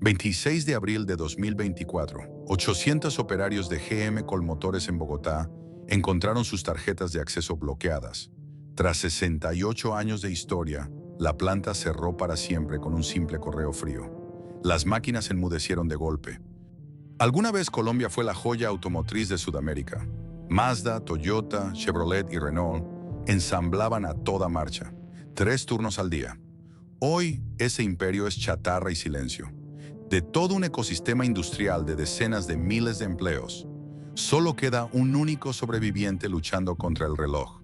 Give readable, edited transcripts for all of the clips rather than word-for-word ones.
26 de abril de 2024, 800 operarios de GM Colmotores en Bogotá encontraron sus tarjetas de acceso bloqueadas. Tras 68 años de historia, la planta cerró para siempre con un simple correo frío. Las máquinas enmudecieron de golpe. Alguna vez Colombia fue la joya automotriz de Sudamérica. Mazda, Toyota, Chevrolet y Renault ensamblaban a toda marcha, 3 turnos al día. Hoy, ese imperio es chatarra y silencio. De todo un ecosistema industrial de decenas de miles de empleos, solo queda un único sobreviviente luchando contra el reloj.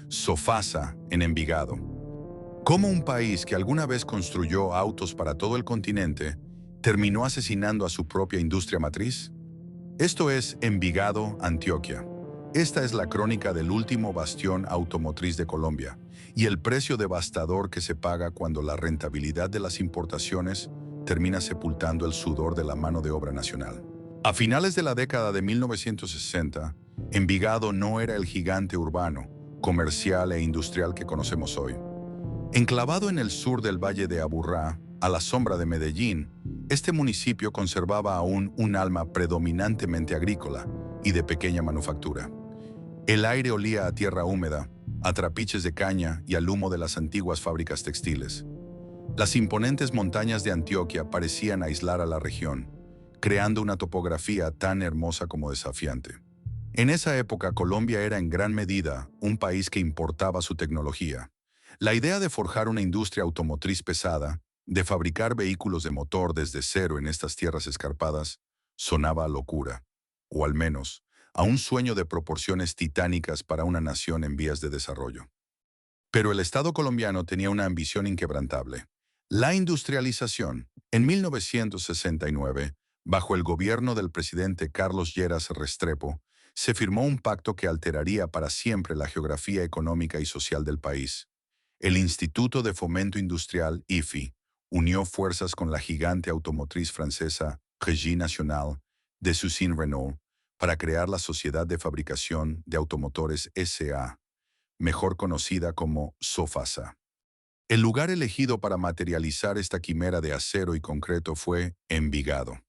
Sofasa, en Envigado. ¿Cómo un país que alguna vez construyó autos para todo el continente terminó asesinando a su propia industria matriz? Esto es Envigado, Antioquia. Esta es la crónica del último bastión automotriz de Colombia y el precio devastador que se paga cuando la rentabilidad de las importaciones termina sepultando el sudor de la mano de obra nacional. A finales de la década de 1960, Envigado no era el gigante urbano, comercial e industrial que conocemos hoy. Enclavado en el sur del Valle de Aburrá, a la sombra de Medellín, este municipio conservaba aún un alma predominantemente agrícola y de pequeña manufactura. El aire olía a tierra húmeda, a trapiches de caña y al humo de las antiguas fábricas textiles. Las imponentes montañas de Antioquia parecían aislar a la región, creando una topografía tan hermosa como desafiante. En esa época, Colombia era en gran medida un país que importaba su tecnología. La idea de forjar una industria automotriz pesada, de fabricar vehículos de motor desde cero en estas tierras escarpadas, sonaba a locura, o al menos a un sueño de proporciones titánicas para una nación en vías de desarrollo. Pero el Estado colombiano tenía una ambición inquebrantable: la industrialización. En 1969, bajo el gobierno del presidente Carlos Lleras Restrepo, se firmó un pacto que alteraría para siempre la geografía económica y social del país. El Instituto de Fomento Industrial, IFI, unió fuerzas con la gigante automotriz francesa Régie Nationale de Suzanne Renault para crear la Sociedad de Fabricación de Automotores S.A., mejor conocida como Sofasa. El lugar elegido para materializar esta quimera de acero y concreto fue Envigado.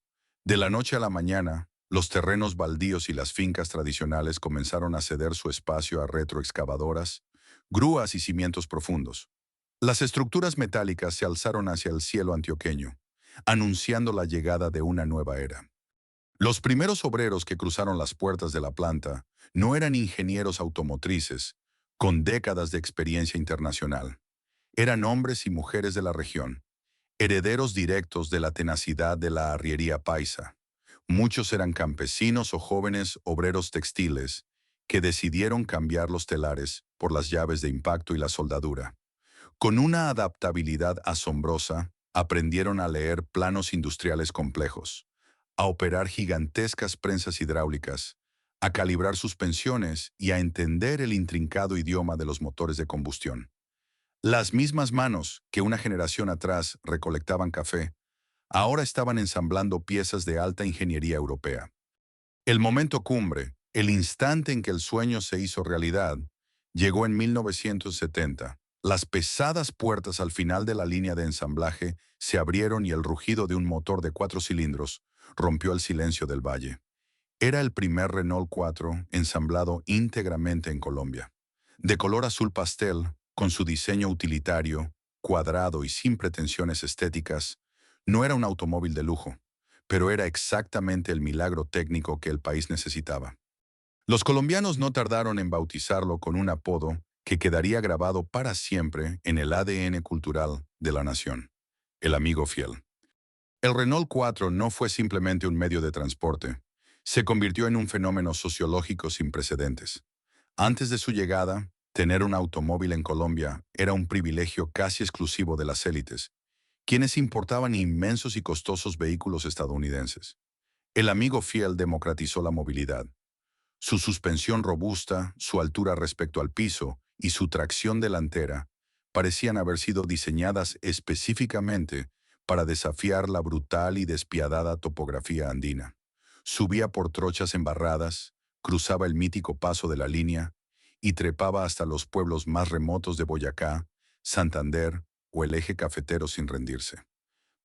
De la noche a la mañana, los terrenos baldíos y las fincas tradicionales comenzaron a ceder su espacio a retroexcavadoras, grúas y cimientos profundos. Las estructuras metálicas se alzaron hacia el cielo antioqueño, anunciando la llegada de una nueva era. Los primeros obreros que cruzaron las puertas de la planta no eran ingenieros automotrices, con décadas de experiencia internacional. Eran hombres y mujeres de la región, herederos directos de la tenacidad de la arriería paisa. Muchos eran campesinos o jóvenes obreros textiles que decidieron cambiar los telares por las llaves de impacto y la soldadura. Con una adaptabilidad asombrosa, aprendieron a leer planos industriales complejos, a operar gigantescas prensas hidráulicas, a calibrar suspensiones y a entender el intrincado idioma de los motores de combustión. Las mismas manos que una generación atrás recolectaban café, ahora estaban ensamblando piezas de alta ingeniería europea. El momento cumbre, el instante en que el sueño se hizo realidad, llegó en 1970. Las pesadas puertas al final de la línea de ensamblaje se abrieron y el rugido de un motor de 4 cilindros rompió el silencio del valle. Era el primer Renault 4 ensamblado íntegramente en Colombia. De color azul pastel, con su diseño utilitario, cuadrado y sin pretensiones estéticas, no era un automóvil de lujo, pero era exactamente el milagro técnico que el país necesitaba. Los colombianos no tardaron en bautizarlo con un apodo que quedaría grabado para siempre en el ADN cultural de la nación: el amigo fiel. El Renault 4 no fue simplemente un medio de transporte, se convirtió en un fenómeno sociológico sin precedentes. Antes de su llegada, tener un automóvil en Colombia era un privilegio casi exclusivo de las élites, quienes importaban inmensos y costosos vehículos estadounidenses. El amigo fiel democratizó la movilidad. Su suspensión robusta, su altura respecto al piso y su tracción delantera parecían haber sido diseñadas específicamente para desafiar la brutal y despiadada topografía andina. Subía por trochas embarradas, cruzaba el mítico paso de la línea y trepaba hasta los pueblos más remotos de Boyacá, Santander o el eje cafetero sin rendirse.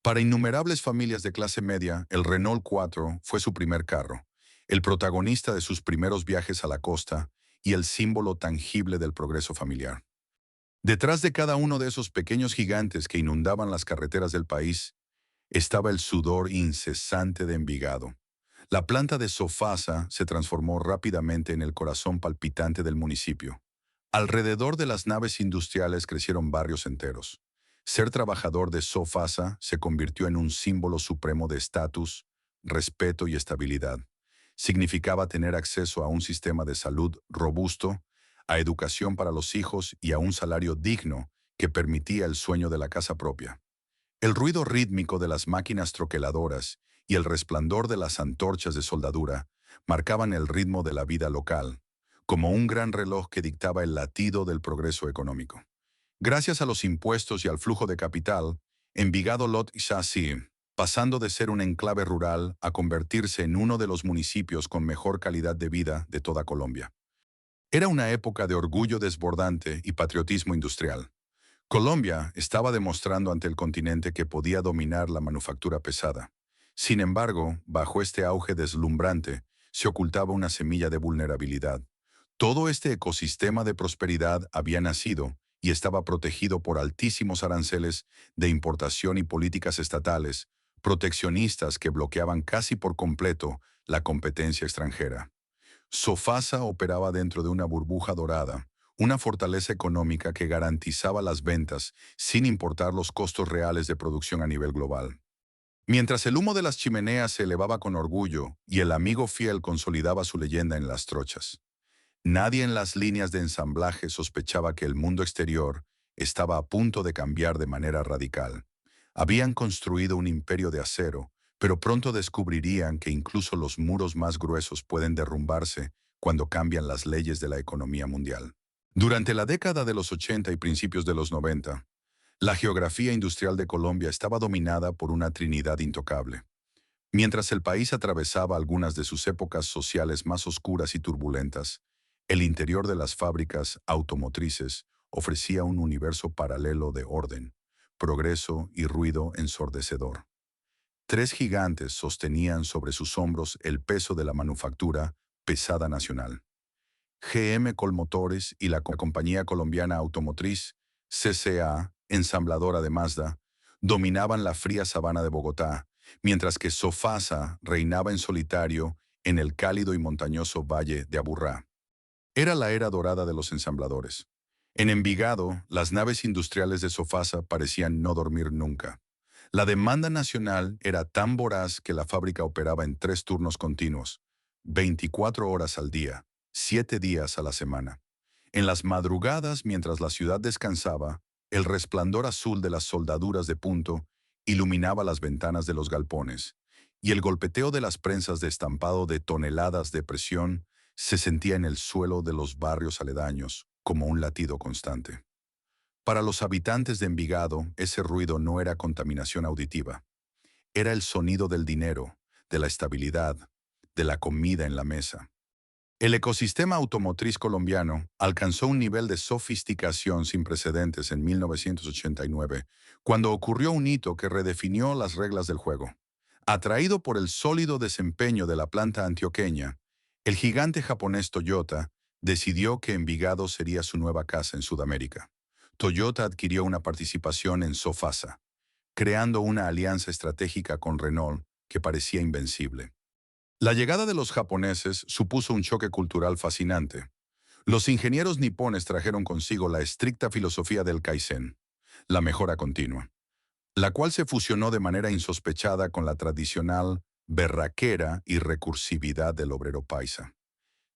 Para innumerables familias de clase media, el Renault 4 fue su primer carro, el protagonista de sus primeros viajes a la costa y el símbolo tangible del progreso familiar. Detrás de cada uno de esos pequeños gigantes que inundaban las carreteras del país, estaba el sudor incesante de Envigado. La planta de Sofasa se transformó rápidamente en el corazón palpitante del municipio. Alrededor de las naves industriales crecieron barrios enteros. Ser trabajador de Sofasa se convirtió en un símbolo supremo de estatus, respeto y estabilidad. Significaba tener acceso a un sistema de salud robusto, a educación para los hijos y a un salario digno que permitía el sueño de la casa propia. El ruido rítmico de las máquinas troqueladoras y el resplandor de las antorchas de soldadura marcaban el ritmo de la vida local, como un gran reloj que dictaba el latido del progreso económico. Gracias a los impuestos y al flujo de capital, Envigado Lot Chassí, pasando de ser un enclave rural a convertirse en uno de los municipios con mejor calidad de vida de toda Colombia. Era una época de orgullo desbordante y patriotismo industrial. Colombia estaba demostrando ante el continente que podía dominar la manufactura pesada. Sin embargo, bajo este auge deslumbrante, se ocultaba una semilla de vulnerabilidad. Todo este ecosistema de prosperidad había nacido y estaba protegido por altísimos aranceles de importación y políticas estatales, proteccionistas que bloqueaban casi por completo la competencia extranjera. Sofasa operaba dentro de una burbuja dorada, una fortaleza económica que garantizaba las ventas sin importar los costos reales de producción a nivel global. Mientras el humo de las chimeneas se elevaba con orgullo y el amigo fiel consolidaba su leyenda en las trochas, nadie en las líneas de ensamblaje sospechaba que el mundo exterior estaba a punto de cambiar de manera radical. Habían construido un imperio de acero, pero pronto descubrirían que incluso los muros más gruesos pueden derrumbarse cuando cambian las leyes de la economía mundial. Durante la década de los 80 y principios de los 90, la geografía industrial de Colombia estaba dominada por una trinidad intocable. Mientras el país atravesaba algunas de sus épocas sociales más oscuras y turbulentas, el interior de las fábricas automotrices ofrecía un universo paralelo de orden, progreso y ruido ensordecedor. Tres gigantes sostenían sobre sus hombros el peso de la manufactura pesada nacional. GM Colmotores y la compañía colombiana automotriz CCA, ensambladora de Mazda, dominaban la fría sabana de Bogotá, mientras que Sofasa reinaba en solitario en el cálido y montañoso valle de Aburrá. Era la era dorada de los ensambladores. En Envigado, las naves industriales de Sofasa parecían no dormir nunca. La demanda nacional era tan voraz que la fábrica operaba en 3 turnos continuos, 24 horas al día, 7 días a la semana. En las madrugadas, mientras la ciudad descansaba, el resplandor azul de las soldaduras de punto iluminaba las ventanas de los galpones, y el golpeteo de las prensas de estampado de toneladas de presión se sentía en el suelo de los barrios aledaños como un latido constante. Para los habitantes de Envigado, ese ruido no era contaminación auditiva. Era el sonido del dinero, de la estabilidad, de la comida en la mesa. El ecosistema automotriz colombiano alcanzó un nivel de sofisticación sin precedentes en 1989, cuando ocurrió un hito que redefinió las reglas del juego. Atraído por el sólido desempeño de la planta antioqueña, el gigante japonés Toyota decidió que Envigado sería su nueva casa en Sudamérica. Toyota adquirió una participación en Sofasa, creando una alianza estratégica con Renault que parecía invencible. La llegada de los japoneses supuso un choque cultural fascinante. Los ingenieros nipones trajeron consigo la estricta filosofía del Kaizen, la mejora continua, la cual se fusionó de manera insospechada con la tradicional berraquera y recursividad del obrero paisa.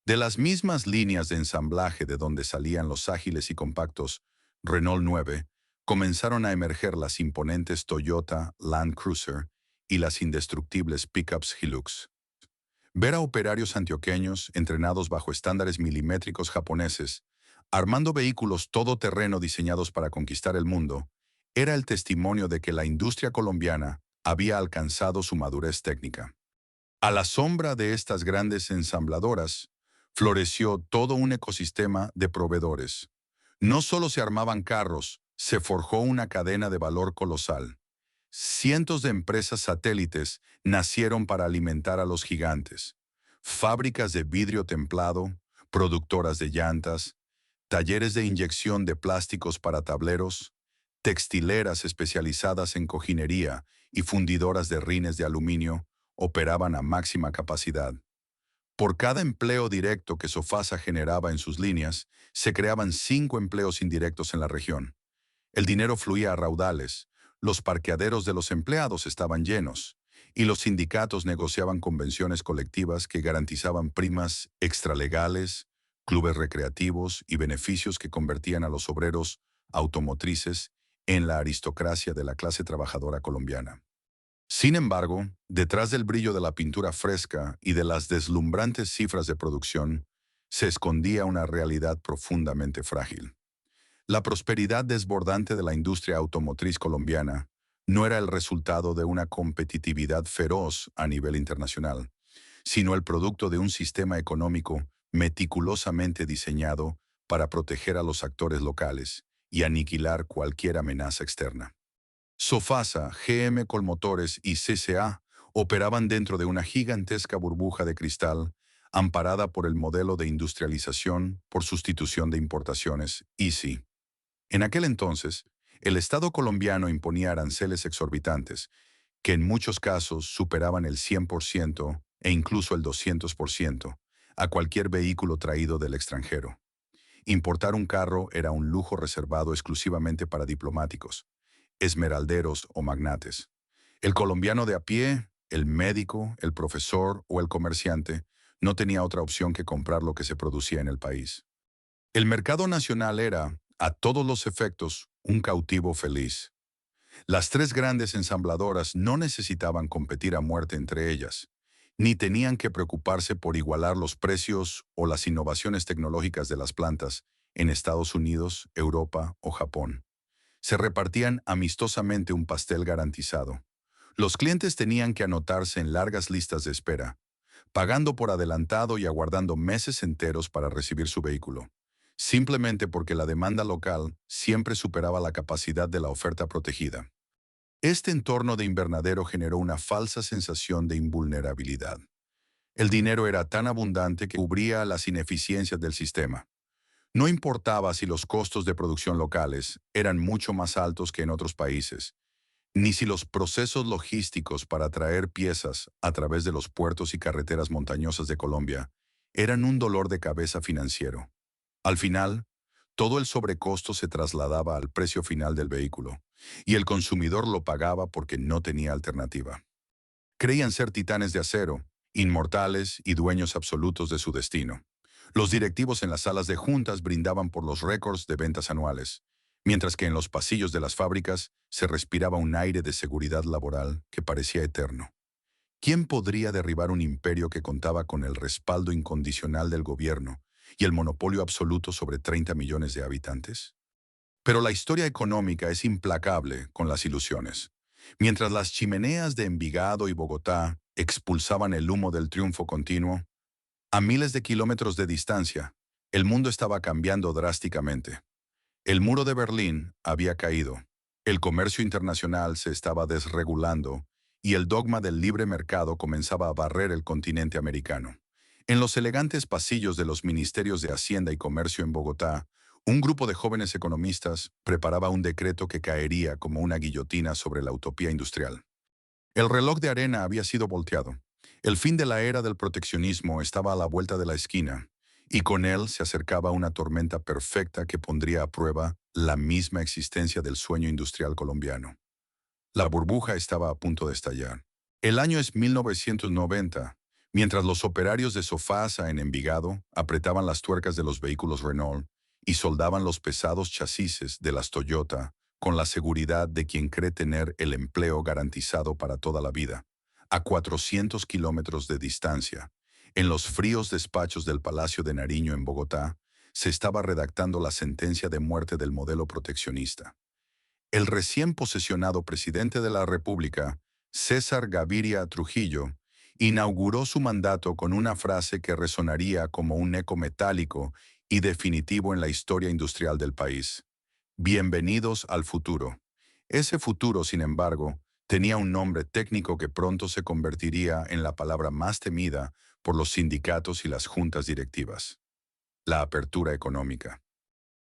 De las mismas líneas de ensamblaje de donde salían los ágiles y compactos Renault 9, comenzaron a emerger las imponentes Toyota Land Cruiser y las indestructibles pickups Hilux. Ver a operarios antioqueños entrenados bajo estándares milimétricos japoneses, armando vehículos todoterreno diseñados para conquistar el mundo, era el testimonio de que la industria colombiana había alcanzado su madurez técnica. A la sombra de estas grandes ensambladoras, floreció todo un ecosistema de proveedores. No solo se armaban carros, se forjó una cadena de valor colosal. Cientos de empresas satélites nacieron para alimentar a los gigantes. Fábricas de vidrio templado, productoras de llantas, talleres de inyección de plásticos para tableros, textileras especializadas en cojinería y fundidoras de rines de aluminio operaban a máxima capacidad. Por cada empleo directo que Sofasa generaba en sus líneas, se creaban 5 empleos indirectos en la región. El dinero fluía a raudales, los parqueaderos de los empleados estaban llenos, y los sindicatos negociaban convenciones colectivas que garantizaban primas extralegales, clubes recreativos y beneficios que convertían a los obreros automotrices en la aristocracia de la clase trabajadora colombiana. Sin embargo, detrás del brillo de la pintura fresca y de las deslumbrantes cifras de producción, se escondía una realidad profundamente frágil. La prosperidad desbordante de la industria automotriz colombiana no era el resultado de una competitividad feroz a nivel internacional, sino el producto de un sistema económico meticulosamente diseñado para proteger a los actores locales y aniquilar cualquier amenaza externa. Sofasa, GM Colmotores y CCA operaban dentro de una gigantesca burbuja de cristal amparada por el modelo de industrialización por sustitución de importaciones, ISI. En aquel entonces, el Estado colombiano imponía aranceles exorbitantes, que en muchos casos superaban el 100% e incluso el 200%, a cualquier vehículo traído del extranjero. Importar un carro era un lujo reservado exclusivamente para diplomáticos, esmeralderos o magnates. El colombiano de a pie, el médico, el profesor o el comerciante no tenía otra opción que comprar lo que se producía en el país. El mercado nacional era, a todos los efectos, un cautivo feliz. Las 3 grandes ensambladoras no necesitaban competir a muerte entre ellas, ni tenían que preocuparse por igualar los precios o las innovaciones tecnológicas de las plantas en Estados Unidos, Europa o Japón. Se repartían amistosamente un pastel garantizado. Los clientes tenían que anotarse en largas listas de espera, pagando por adelantado y aguardando meses enteros para recibir su vehículo, simplemente porque la demanda local siempre superaba la capacidad de la oferta protegida. Este entorno de invernadero generó una falsa sensación de invulnerabilidad. El dinero era tan abundante que cubría las ineficiencias del sistema. No importaba si los costos de producción locales eran mucho más altos que en otros países, ni si los procesos logísticos para traer piezas a través de los puertos y carreteras montañosas de Colombia eran un dolor de cabeza financiero. Al final, todo el sobrecosto se trasladaba al precio final del vehículo, y el consumidor lo pagaba porque no tenía alternativa. Creían ser titanes de acero, inmortales y dueños absolutos de su destino. Los directivos en las salas de juntas brindaban por los récords de ventas anuales, mientras que en los pasillos de las fábricas se respiraba un aire de seguridad laboral que parecía eterno. ¿Quién podría derribar un imperio que contaba con el respaldo incondicional del gobierno y el monopolio absoluto sobre 30 millones de habitantes? Pero la historia económica es implacable con las ilusiones. Mientras las chimeneas de Envigado y Bogotá expulsaban el humo del triunfo continuo, a miles de kilómetros de distancia, el mundo estaba cambiando drásticamente. El muro de Berlín había caído, el comercio internacional se estaba desregulando y el dogma del libre mercado comenzaba a barrer el continente americano. En los elegantes pasillos de los ministerios de Hacienda y Comercio en Bogotá, un grupo de jóvenes economistas preparaba un decreto que caería como una guillotina sobre la utopía industrial. El reloj de arena había sido volteado. El fin de la era del proteccionismo estaba a la vuelta de la esquina, y con él se acercaba una tormenta perfecta que pondría a prueba la misma existencia del sueño industrial colombiano. La burbuja estaba a punto de estallar. El año es 1990, mientras los operarios de Sofasa en Envigado apretaban las tuercas de los vehículos Renault y soldaban los pesados chasis de las Toyota con la seguridad de quien cree tener el empleo garantizado para toda la vida. A 400 kilómetros de distancia, en los fríos despachos del Palacio de Nariño en Bogotá, se estaba redactando la sentencia de muerte del modelo proteccionista. El recién posesionado presidente de la República, César Gaviria Trujillo, inauguró su mandato con una frase que resonaría como un eco metálico y definitivo en la historia industrial del país. Bienvenidos al futuro. Ese futuro, sin embargo, Tenía un nombre técnico que pronto se convertiría en la palabra más temida por los sindicatos y las juntas directivas: la apertura económica.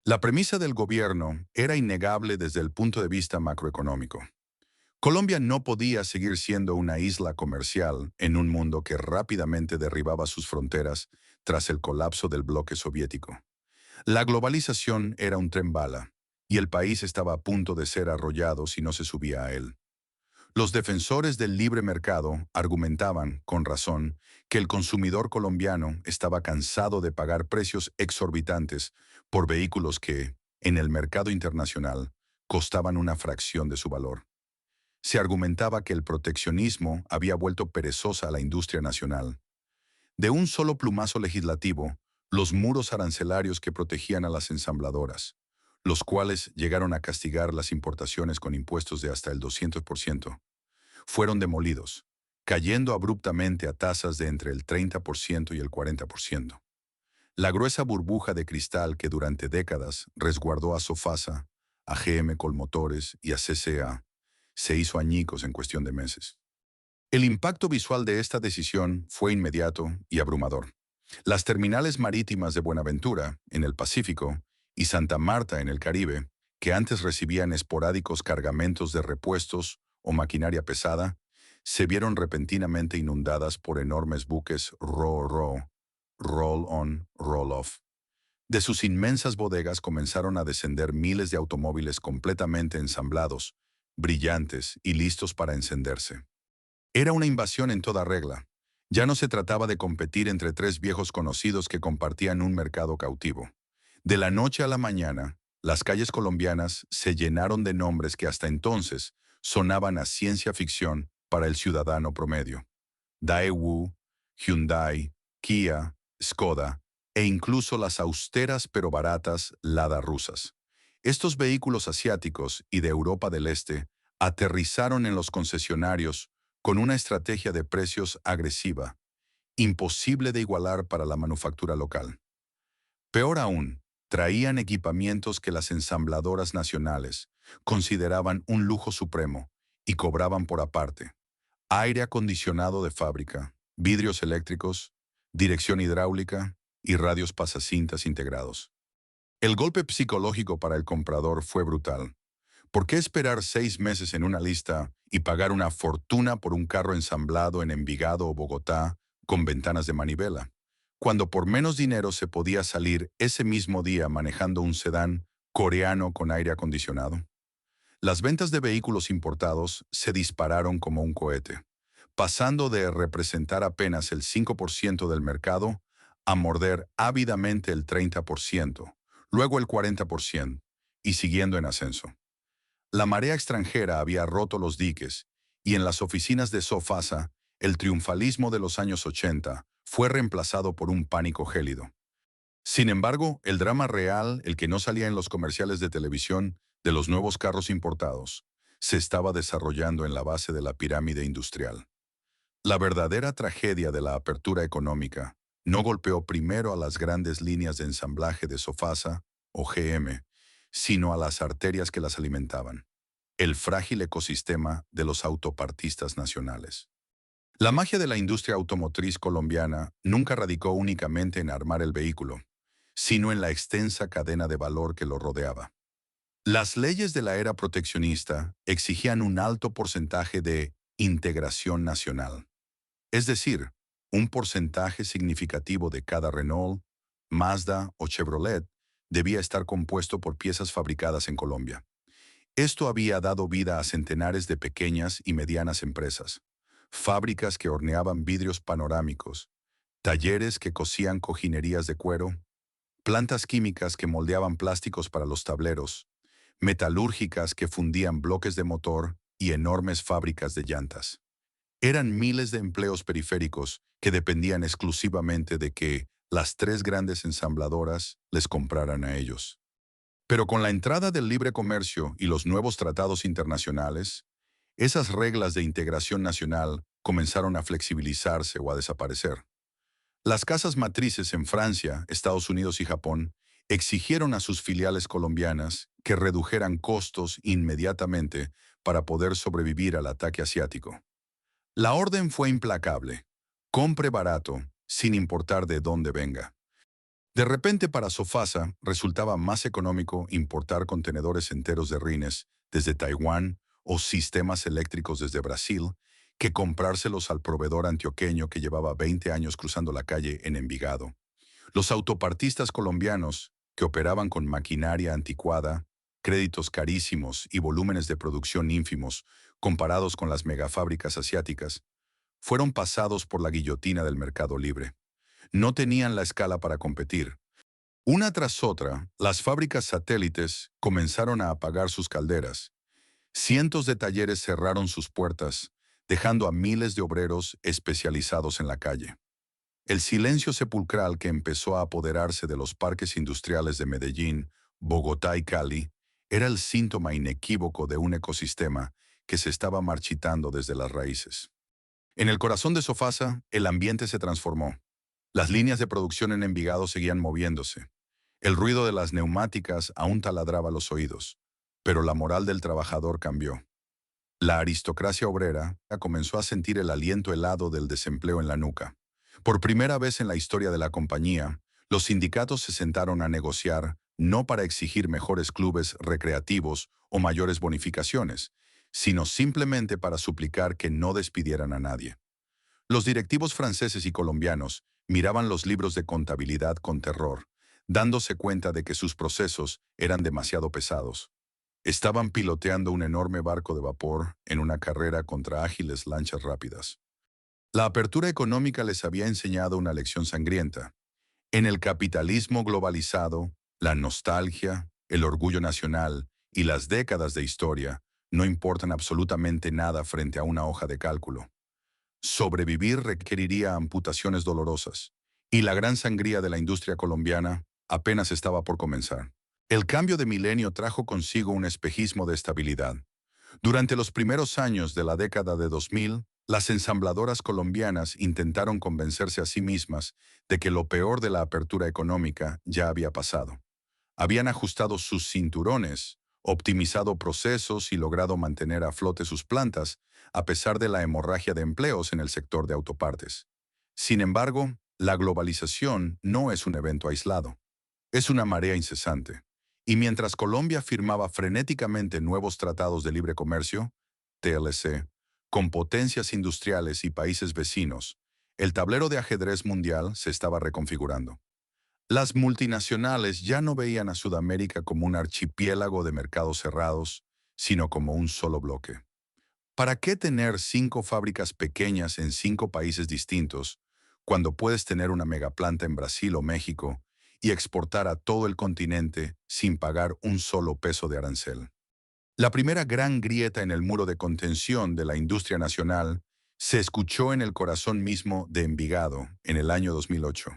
La premisa del gobierno era innegable desde el punto de vista macroeconómico. Colombia no podía seguir siendo una isla comercial en un mundo que rápidamente derribaba sus fronteras tras el colapso del bloque soviético. La globalización era un tren bala, y el país estaba a punto de ser arrollado si no se subía a él. Los defensores del libre mercado argumentaban, con razón, que el consumidor colombiano estaba cansado de pagar precios exorbitantes por vehículos que, en el mercado internacional, costaban una fracción de su valor. Se argumentaba que el proteccionismo había vuelto perezosa a la industria nacional. De un solo plumazo legislativo, los muros arancelarios que protegían a las ensambladoras, los cuales llegaron a castigar las importaciones con impuestos de hasta el 200%, fueron demolidos, cayendo abruptamente a tasas de entre el 30% y el 40%. La gruesa burbuja de cristal que durante décadas resguardó a Sofasa, a GM Colmotores y a CCA se hizo añicos en cuestión de meses. El impacto visual de esta decisión fue inmediato y abrumador. Las terminales marítimas de Buenaventura, en el Pacífico, y Santa Marta, en el Caribe, que antes recibían esporádicos cargamentos de repuestos o maquinaria pesada, se vieron repentinamente inundadas por enormes buques ro-ro, roll-on, roll-off. De sus inmensas bodegas comenzaron a descender miles de automóviles completamente ensamblados, brillantes y listos para encenderse. Era una invasión en toda regla. Ya no se trataba de competir entre tres viejos conocidos que compartían un mercado cautivo. De la noche a la mañana, las calles colombianas se llenaron de nombres que hasta entonces sonaban a ciencia ficción para el ciudadano promedio: Daewoo, Hyundai, Kia, Skoda e incluso las austeras pero baratas Lada rusas. Estos vehículos asiáticos y de Europa del Este aterrizaron en los concesionarios con una estrategia de precios agresiva, imposible de igualar para la manufactura local. Peor aún, traían equipamientos que las ensambladoras nacionales consideraban un lujo supremo y cobraban por aparte: aire acondicionado de fábrica, vidrios eléctricos, dirección hidráulica y radios pasacintas integrados. El golpe psicológico para el comprador fue brutal. ¿Por qué esperar 6 meses en una lista y pagar una fortuna por un carro ensamblado en Envigado o Bogotá con ventanas de manivela, cuando por menos dinero se podía salir ese mismo día manejando un sedán coreano con aire acondicionado? Las ventas de vehículos importados se dispararon como un cohete, pasando de representar apenas el 5% del mercado a morder ávidamente el 30%, luego el 40%, y siguiendo en ascenso. La marea extranjera había roto los diques, y en las oficinas de Sofasa, el triunfalismo de los años 80 fue reemplazado por un pánico gélido. Sin embargo, el drama real, el que no salía en los comerciales de televisión de los nuevos carros importados, se estaba desarrollando en la base de la pirámide industrial. La verdadera tragedia de la apertura económica no golpeó primero a las grandes líneas de ensamblaje de Sofasa o GM, sino a las arterias que las alimentaban: el frágil ecosistema de los autopartistas nacionales. La magia de la industria automotriz colombiana nunca radicó únicamente en armar el vehículo, sino en la extensa cadena de valor que lo rodeaba. Las leyes de la era proteccionista exigían un alto porcentaje de integración nacional, es decir, un porcentaje significativo de cada Renault, Mazda o Chevrolet debía estar compuesto por piezas fabricadas en Colombia. Esto había dado vida a centenares de pequeñas y medianas empresas, fábricas que horneaban vidrios panorámicos, talleres que cosían cojinerías de cuero, plantas químicas que moldeaban plásticos para los tableros, metalúrgicas que fundían bloques de motor y enormes fábricas de llantas. Eran miles de empleos periféricos que dependían exclusivamente de que las tres grandes ensambladoras les compraran a ellos. Pero con la entrada del libre comercio y los nuevos tratados internacionales, esas reglas de integración nacional comenzaron a flexibilizarse o a desaparecer. Las casas matrices en Francia, Estados Unidos y Japón exigieron a sus filiales colombianas que redujeran costos inmediatamente para poder sobrevivir al ataque asiático. La orden fue implacable. Compre barato, sin importar de dónde venga. De repente para Sofasa resultaba más económico importar contenedores enteros de rines desde Taiwán o sistemas eléctricos desde Brasil que comprárselos al proveedor antioqueño que llevaba 20 años cruzando la calle en Envigado. Los autopartistas colombianos, que operaban con maquinaria anticuada, créditos carísimos y volúmenes de producción ínfimos comparados con las megafábricas asiáticas, fueron pasados por la guillotina del mercado libre. No tenían la escala para competir. Una tras otra, las fábricas satélites comenzaron a apagar sus calderas. Cientos de talleres cerraron sus puertas, dejando a miles de obreros especializados en la calle. El silencio sepulcral que empezó a apoderarse de los parques industriales de Medellín, Bogotá y Cali era el síntoma inequívoco de un ecosistema que se estaba marchitando desde las raíces. En el corazón de Sofasa, el ambiente se transformó. Las líneas de producción en Envigado seguían moviéndose. El ruido de las neumáticas aún taladraba los oídos, pero la moral del trabajador cambió. La aristocracia obrera comenzó a sentir el aliento helado del desempleo en la nuca. Por primera vez en la historia de la compañía, los sindicatos se sentaron a negociar no para exigir mejores clubes recreativos o mayores bonificaciones, sino simplemente para suplicar que no despidieran a nadie. Los directivos franceses y colombianos miraban los libros de contabilidad con terror, dándose cuenta de que sus procesos eran demasiado pesados. Estaban piloteando un enorme barco de vapor en una carrera contra ágiles lanchas rápidas. La apertura económica les había enseñado una lección sangrienta. En el capitalismo globalizado, la nostalgia, el orgullo nacional y las décadas de historia no importan absolutamente nada frente a una hoja de cálculo. Sobrevivir requeriría amputaciones dolorosas, y la gran sangría de la industria colombiana apenas estaba por comenzar. El cambio de milenio trajo consigo un espejismo de estabilidad. Durante los primeros años de la década de 2000, las ensambladoras colombianas intentaron convencerse a sí mismas de que lo peor de la apertura económica ya había pasado. Habían ajustado sus cinturones, optimizado procesos y logrado mantener a flote sus plantas, a pesar de la hemorragia de empleos en el sector de autopartes. Sin embargo, la globalización no es un evento aislado. Es una marea incesante. Y mientras Colombia firmaba frenéticamente nuevos tratados de libre comercio, TLC, con potencias industriales y países vecinos, el tablero de ajedrez mundial se estaba reconfigurando. Las multinacionales ya no veían a Sudamérica como un archipiélago de mercados cerrados, sino como un solo bloque. ¿Para qué tener 5 fábricas pequeñas en 5 países distintos cuando puedes tener una megaplanta en Brasil o México y exportar a todo el continente sin pagar un solo peso de arancel? La primera gran grieta en el muro de contención de la industria nacional se escuchó en el corazón mismo de Envigado en el año 2008.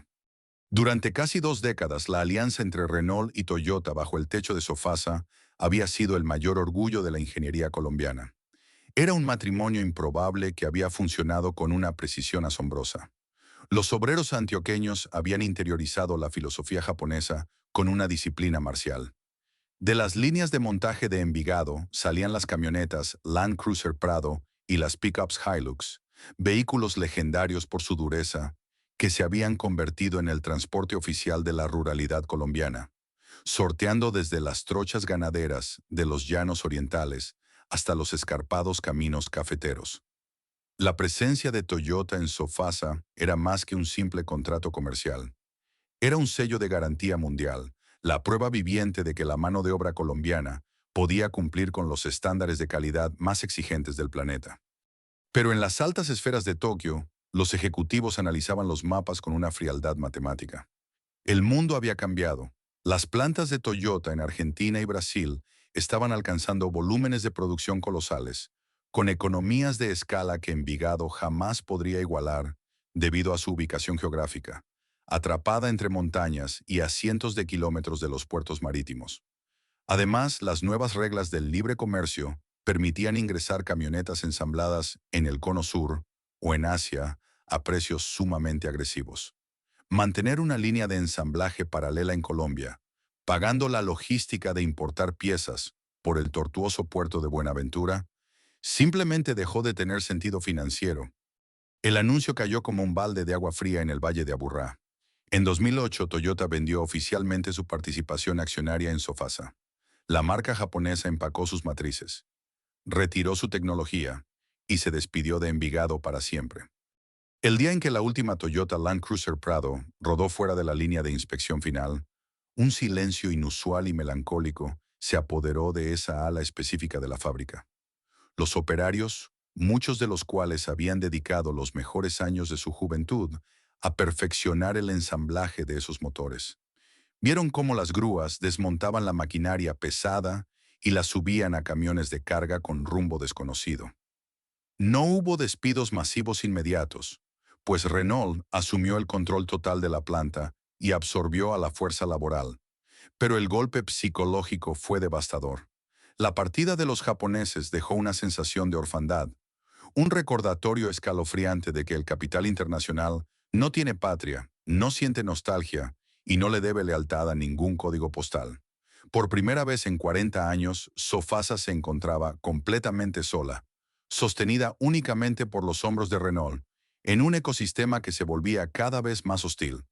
Durante casi 2 décadas, la alianza entre Renault y Toyota bajo el techo de Sofasa había sido el mayor orgullo de la ingeniería colombiana. Era un matrimonio improbable que había funcionado con una precisión asombrosa. Los obreros antioqueños habían interiorizado la filosofía japonesa con una disciplina marcial. De las líneas de montaje de Envigado salían las camionetas Land Cruiser Prado y las pickups Hilux, vehículos legendarios por su dureza, que se habían convertido en el transporte oficial de la ruralidad colombiana, sorteando desde las trochas ganaderas de los llanos orientales hasta los escarpados caminos cafeteros. La presencia de Toyota en Sofasa era más que un simple contrato comercial. Era un sello de garantía mundial, la prueba viviente de que la mano de obra colombiana podía cumplir con los estándares de calidad más exigentes del planeta. Pero en las altas esferas de Tokio, los ejecutivos analizaban los mapas con una frialdad matemática. El mundo había cambiado. Las plantas de Toyota en Argentina y Brasil estaban alcanzando volúmenes de producción colosales, con economías de escala que Envigado jamás podría igualar debido a su ubicación geográfica, atrapada entre montañas y a cientos de kilómetros de los puertos marítimos. Además, las nuevas reglas del libre comercio permitían ingresar camionetas ensambladas en el Cono Sur o en Asia a precios sumamente agresivos. Mantener una línea de ensamblaje paralela en Colombia, pagando la logística de importar piezas por el tortuoso puerto de Buenaventura, Simplemente dejó de tener sentido financiero. El anuncio cayó como un balde de agua fría en el Valle de Aburrá. En 2008, Toyota vendió oficialmente su participación accionaria en Sofasa. La marca japonesa empacó sus matrices, retiró su tecnología y se despidió de Envigado para siempre. El día en que la última Toyota Land Cruiser Prado rodó fuera de la línea de inspección final, un silencio inusual y melancólico se apoderó de esa ala específica de la fábrica. Los operarios, muchos de los cuales habían dedicado los mejores años de su juventud a perfeccionar el ensamblaje de esos motores, vieron cómo las grúas desmontaban la maquinaria pesada y la subían a camiones de carga con rumbo desconocido. No hubo despidos masivos inmediatos, pues Renault asumió el control total de la planta y absorbió a la fuerza laboral, pero el golpe psicológico fue devastador. La partida de los japoneses dejó una sensación de orfandad, un recordatorio escalofriante de que el capital internacional no tiene patria, no siente nostalgia y no le debe lealtad a ningún código postal. Por primera vez en 40 años, Sofasa se encontraba completamente sola, sostenida únicamente por los hombros de Renault, en un ecosistema que se volvía cada vez más hostil.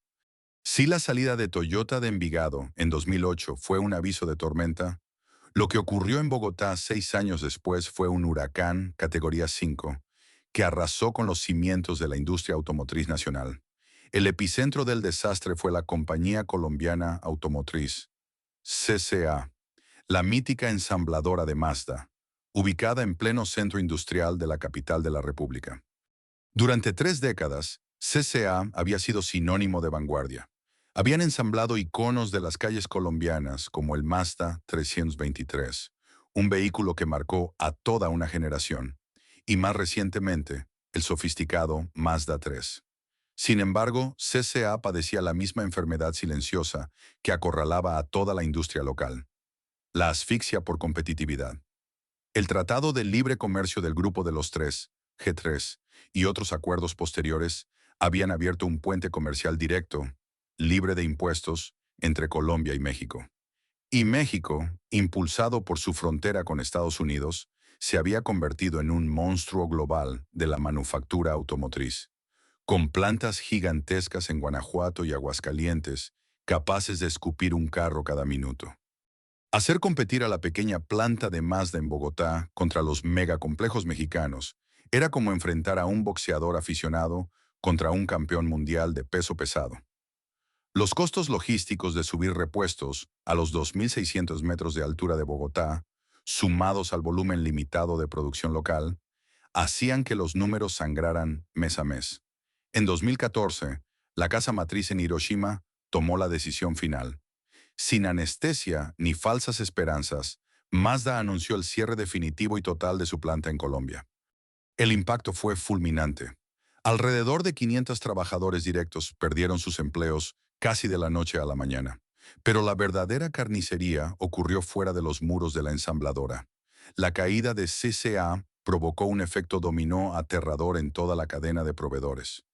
Si la salida de Toyota de Envigado en 2008 fue un aviso de tormenta, lo que ocurrió en Bogotá 6 años después fue un huracán categoría 5 que arrasó con los cimientos de la industria automotriz nacional. El epicentro del desastre fue la compañía colombiana automotriz, CCA, la mítica ensambladora de Mazda, ubicada en pleno centro industrial de la capital de la República. Durante 3 décadas, CCA había sido sinónimo de vanguardia. Habían ensamblado iconos de las calles colombianas como el Mazda 323, un vehículo que marcó a toda una generación, y más recientemente, el sofisticado Mazda 3. Sin embargo, CCA padecía la misma enfermedad silenciosa que acorralaba a toda la industria local: la asfixia por competitividad. El Tratado de Libre Comercio del Grupo de los Tres, G3, y otros acuerdos posteriores habían abierto un puente comercial directo, libre de impuestos, entre Colombia y México. Y México, impulsado por su frontera con Estados Unidos, se había convertido en un monstruo global de la manufactura automotriz, con plantas gigantescas en Guanajuato y Aguascalientes, capaces de escupir un carro cada minuto. Hacer competir a la pequeña planta de Mazda en Bogotá contra los megacomplejos mexicanos era como enfrentar a un boxeador aficionado contra un campeón mundial de peso pesado. Los costos logísticos de subir repuestos a los 2.600 metros de altura de Bogotá, sumados al volumen limitado de producción local, hacían que los números sangraran mes a mes. En 2014, la casa matriz en Hiroshima tomó la decisión final. Sin anestesia ni falsas esperanzas, Mazda anunció el cierre definitivo y total de su planta en Colombia. El impacto fue fulminante. Alrededor de 500 trabajadores directos perdieron sus empleos casi de la noche a la mañana. Pero la verdadera carnicería ocurrió fuera de los muros de la ensambladora. La caída de CCA provocó un efecto dominó aterrador en toda la cadena de proveedores.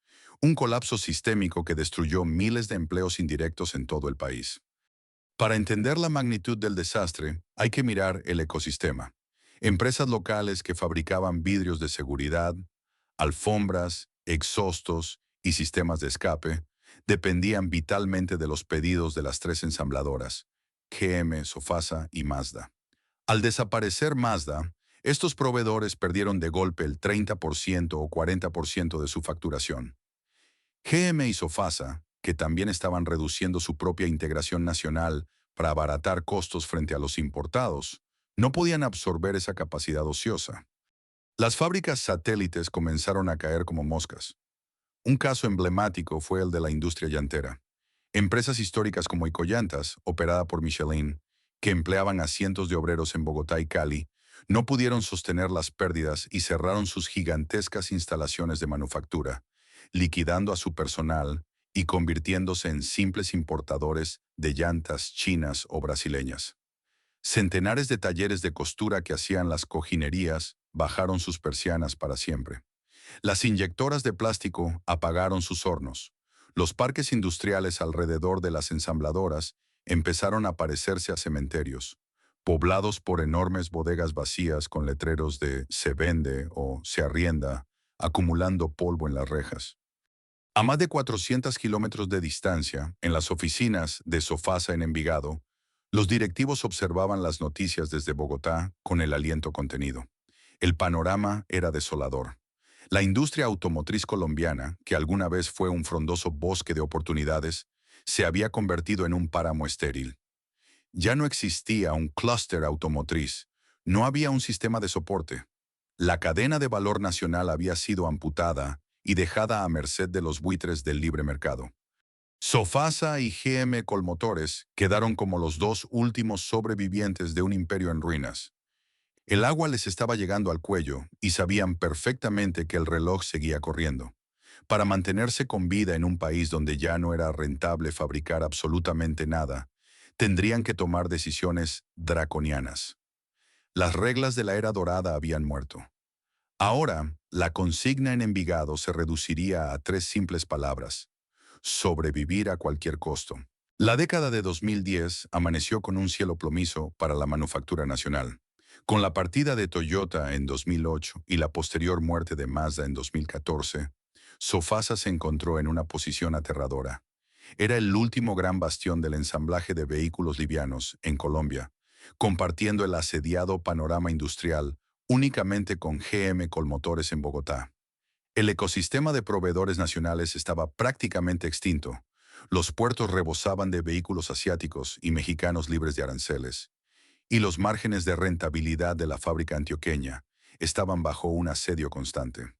Un colapso sistémico que destruyó miles de empleos indirectos en todo el país. Para entender la magnitud del desastre, hay que mirar el ecosistema. Empresas locales que fabricaban vidrios de seguridad, alfombras, exhaustos y sistemas de escape dependían vitalmente de los pedidos de las tres ensambladoras, GM, Sofasa y Mazda. Al desaparecer Mazda, estos proveedores perdieron de golpe el 30% o 40% de su facturación. GM y Sofasa, que también estaban reduciendo su propia integración nacional para abaratar costos frente a los importados, no podían absorber esa capacidad ociosa. Las fábricas satélites comenzaron a caer como moscas. Un caso emblemático fue el de la industria llantera. Empresas históricas como Icollantas, operada por Michelin, que empleaban a cientos de obreros en Bogotá y Cali, no pudieron sostener las pérdidas y cerraron sus gigantescas instalaciones de manufactura, liquidando a su personal y convirtiéndose en simples importadores de llantas chinas o brasileñas. Centenares de talleres de costura que hacían las cojinerías bajaron sus persianas para siempre. Las inyectoras de plástico apagaron sus hornos. Los parques industriales alrededor de las ensambladoras empezaron a parecerse a cementerios, poblados por enormes bodegas vacías con letreros de "se vende" o "se arrienda", acumulando polvo en las rejas. A más de 400 kilómetros de distancia, en las oficinas de Sofasa en Envigado, los directivos observaban las noticias desde Bogotá con el aliento contenido. El panorama era desolador. La industria automotriz colombiana, que alguna vez fue un frondoso bosque de oportunidades, se había convertido en un páramo estéril. Ya no existía un clúster automotriz, no había un sistema de soporte. La cadena de valor nacional había sido amputada y dejada a merced de los buitres del libre mercado. Sofasa y GM Colmotores quedaron como los dos últimos sobrevivientes de un imperio en ruinas. El agua les estaba llegando al cuello y sabían perfectamente que el reloj seguía corriendo. Para mantenerse con vida en un país donde ya no era rentable fabricar absolutamente nada, tendrían que tomar decisiones draconianas. Las reglas de la era dorada habían muerto. Ahora, la consigna en Envigado se reduciría a tres simples palabras: sobrevivir a cualquier costo. La década de 2010 amaneció con un cielo plomizo para la manufactura nacional. Con la partida de Toyota en 2008 y la posterior muerte de Mazda en 2014, Sofasa se encontró en una posición aterradora. Era el último gran bastión del ensamblaje de vehículos livianos en Colombia, compartiendo el asediado panorama industrial únicamente con GM Colmotores en Bogotá. El ecosistema de proveedores nacionales estaba prácticamente extinto. Los puertos rebosaban de vehículos asiáticos y mexicanos libres de aranceles, y los márgenes de rentabilidad de la fábrica antioqueña estaban bajo un asedio constante.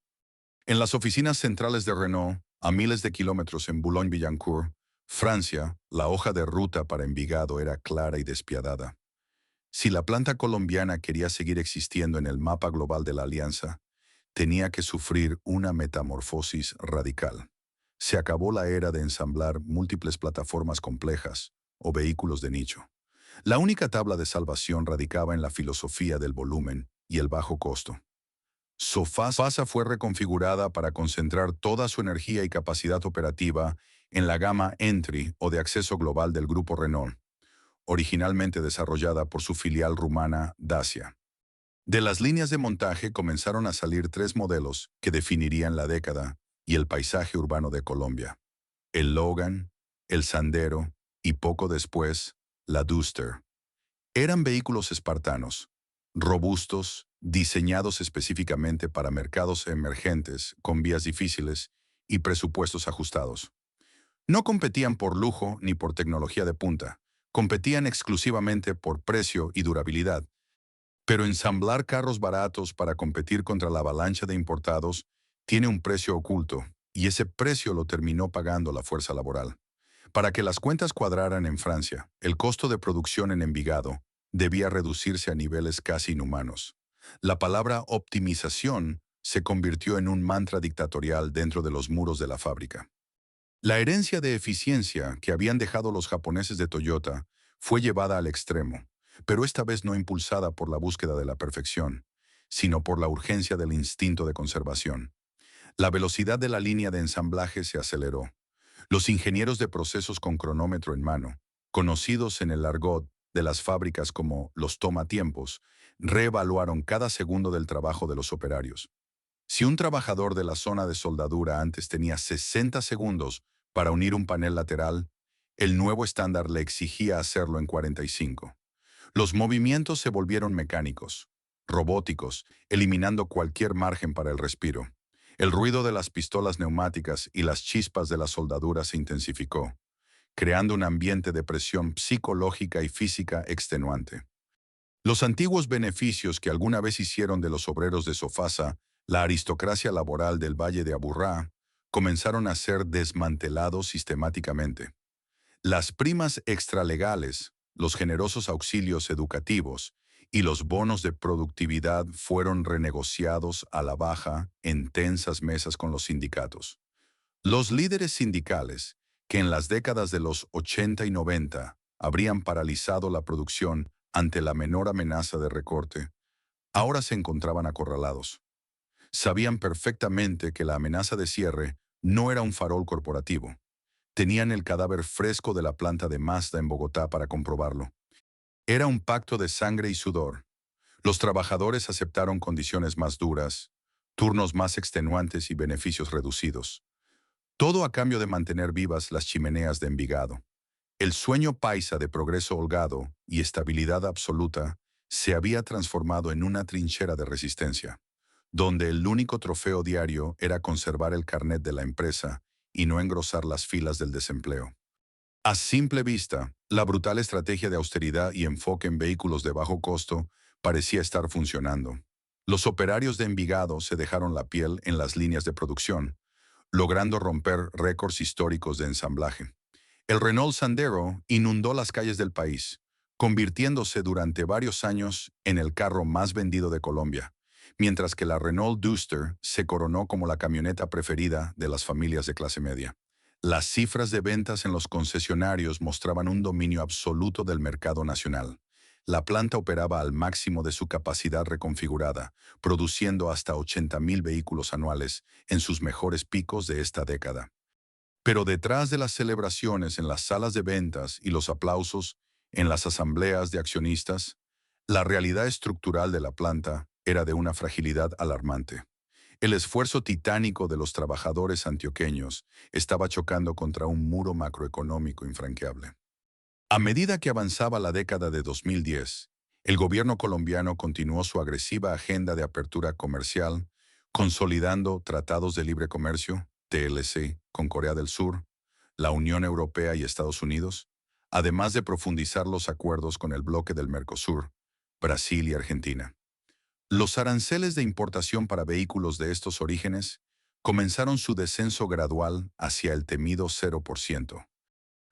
En las oficinas centrales de Renault, a miles de kilómetros en Boulogne-Billancourt, Francia, la hoja de ruta para Envigado era clara y despiadada. Si la planta colombiana quería seguir existiendo en el mapa global de la alianza, tenía que sufrir una metamorfosis radical. Se acabó la era de ensamblar múltiples plataformas complejas o vehículos de nicho. La única tabla de salvación radicaba en la filosofía del volumen y el bajo costo. Sofasa fue reconfigurada para concentrar toda su energía y capacidad operativa en la gama Entry o de acceso global del grupo Renault, originalmente desarrollada por su filial rumana Dacia. De las líneas de montaje comenzaron a salir tres modelos que definirían la década y el paisaje urbano de Colombia: el Logan, el Sandero y poco después, la Duster. Eran vehículos espartanos, robustos, diseñados específicamente para mercados emergentes, con vías difíciles y presupuestos ajustados. No competían por lujo ni por tecnología de punta, competían exclusivamente por precio y durabilidad. Pero ensamblar carros baratos para competir contra la avalancha de importados tiene un precio oculto, y ese precio lo terminó pagando la fuerza laboral. Para que las cuentas cuadraran en Francia, el costo de producción en Envigado debía reducirse a niveles casi inhumanos. La palabra optimización se convirtió en un mantra dictatorial dentro de los muros de la fábrica. La herencia de eficiencia que habían dejado los japoneses de Toyota fue llevada al extremo, pero esta vez no impulsada por la búsqueda de la perfección, sino por la urgencia del instinto de conservación. La velocidad de la línea de ensamblaje se aceleró. Los ingenieros de procesos con cronómetro en mano, conocidos en el argot de las fábricas como los tomatiempos, reevaluaron cada segundo del trabajo de los operarios. Si un trabajador de la zona de soldadura antes tenía 60 segundos para unir un panel lateral, el nuevo estándar le exigía hacerlo en 45. Los movimientos se volvieron mecánicos, robóticos, eliminando cualquier margen para el respiro. El ruido de las pistolas neumáticas y las chispas de la soldadura se intensificó, creando un ambiente de presión psicológica y física extenuante. Los antiguos beneficios que alguna vez hicieron de los obreros de Sofasa la aristocracia laboral del Valle de Aburrá comenzaron a ser desmantelados sistemáticamente. Las primas extralegales, los generosos auxilios educativos y los bonos de productividad fueron renegociados a la baja en tensas mesas con los sindicatos. Los líderes sindicales, que en las décadas de los 80 y 90 habrían paralizado la producción ante la menor amenaza de recorte, ahora se encontraban acorralados. Sabían perfectamente que la amenaza de cierre no era un farol corporativo. Tenían el cadáver fresco de la planta de Mazda en Bogotá para comprobarlo. Era un pacto de sangre y sudor. Los trabajadores aceptaron condiciones más duras, turnos más extenuantes y beneficios reducidos. Todo a cambio de mantener vivas las chimeneas de Envigado. El sueño paisa de progreso holgado y estabilidad absoluta se había transformado en una trinchera de resistencia, donde el único trofeo diario era conservar el carnet de la empresa y no engrosar las filas del desempleo. A simple vista, la brutal estrategia de austeridad y enfoque en vehículos de bajo costo parecía estar funcionando. Los operarios de Envigado se dejaron la piel en las líneas de producción, logrando romper récords históricos de ensamblaje. El Renault Sandero inundó las calles del país, convirtiéndose durante varios años en el carro más vendido de Colombia, mientras que la Renault Duster se coronó como la camioneta preferida de las familias de clase media. Las cifras de ventas en los concesionarios mostraban un dominio absoluto del mercado nacional. La planta operaba al máximo de su capacidad reconfigurada, produciendo hasta 80.000 vehículos anuales en sus mejores picos de esta década. Pero detrás de las celebraciones en las salas de ventas y los aplausos en las asambleas de accionistas, la realidad estructural de la planta era de una fragilidad alarmante. El esfuerzo titánico de los trabajadores antioqueños estaba chocando contra un muro macroeconómico infranqueable. A medida que avanzaba la década de 2010, el gobierno colombiano continuó su agresiva agenda de apertura comercial, consolidando tratados de libre comercio, TLC, con Corea del Sur, la Unión Europea y Estados Unidos, además de profundizar los acuerdos con el bloque del Mercosur, Brasil y Argentina. Los aranceles de importación para vehículos de estos orígenes comenzaron su descenso gradual hacia el temido 0%.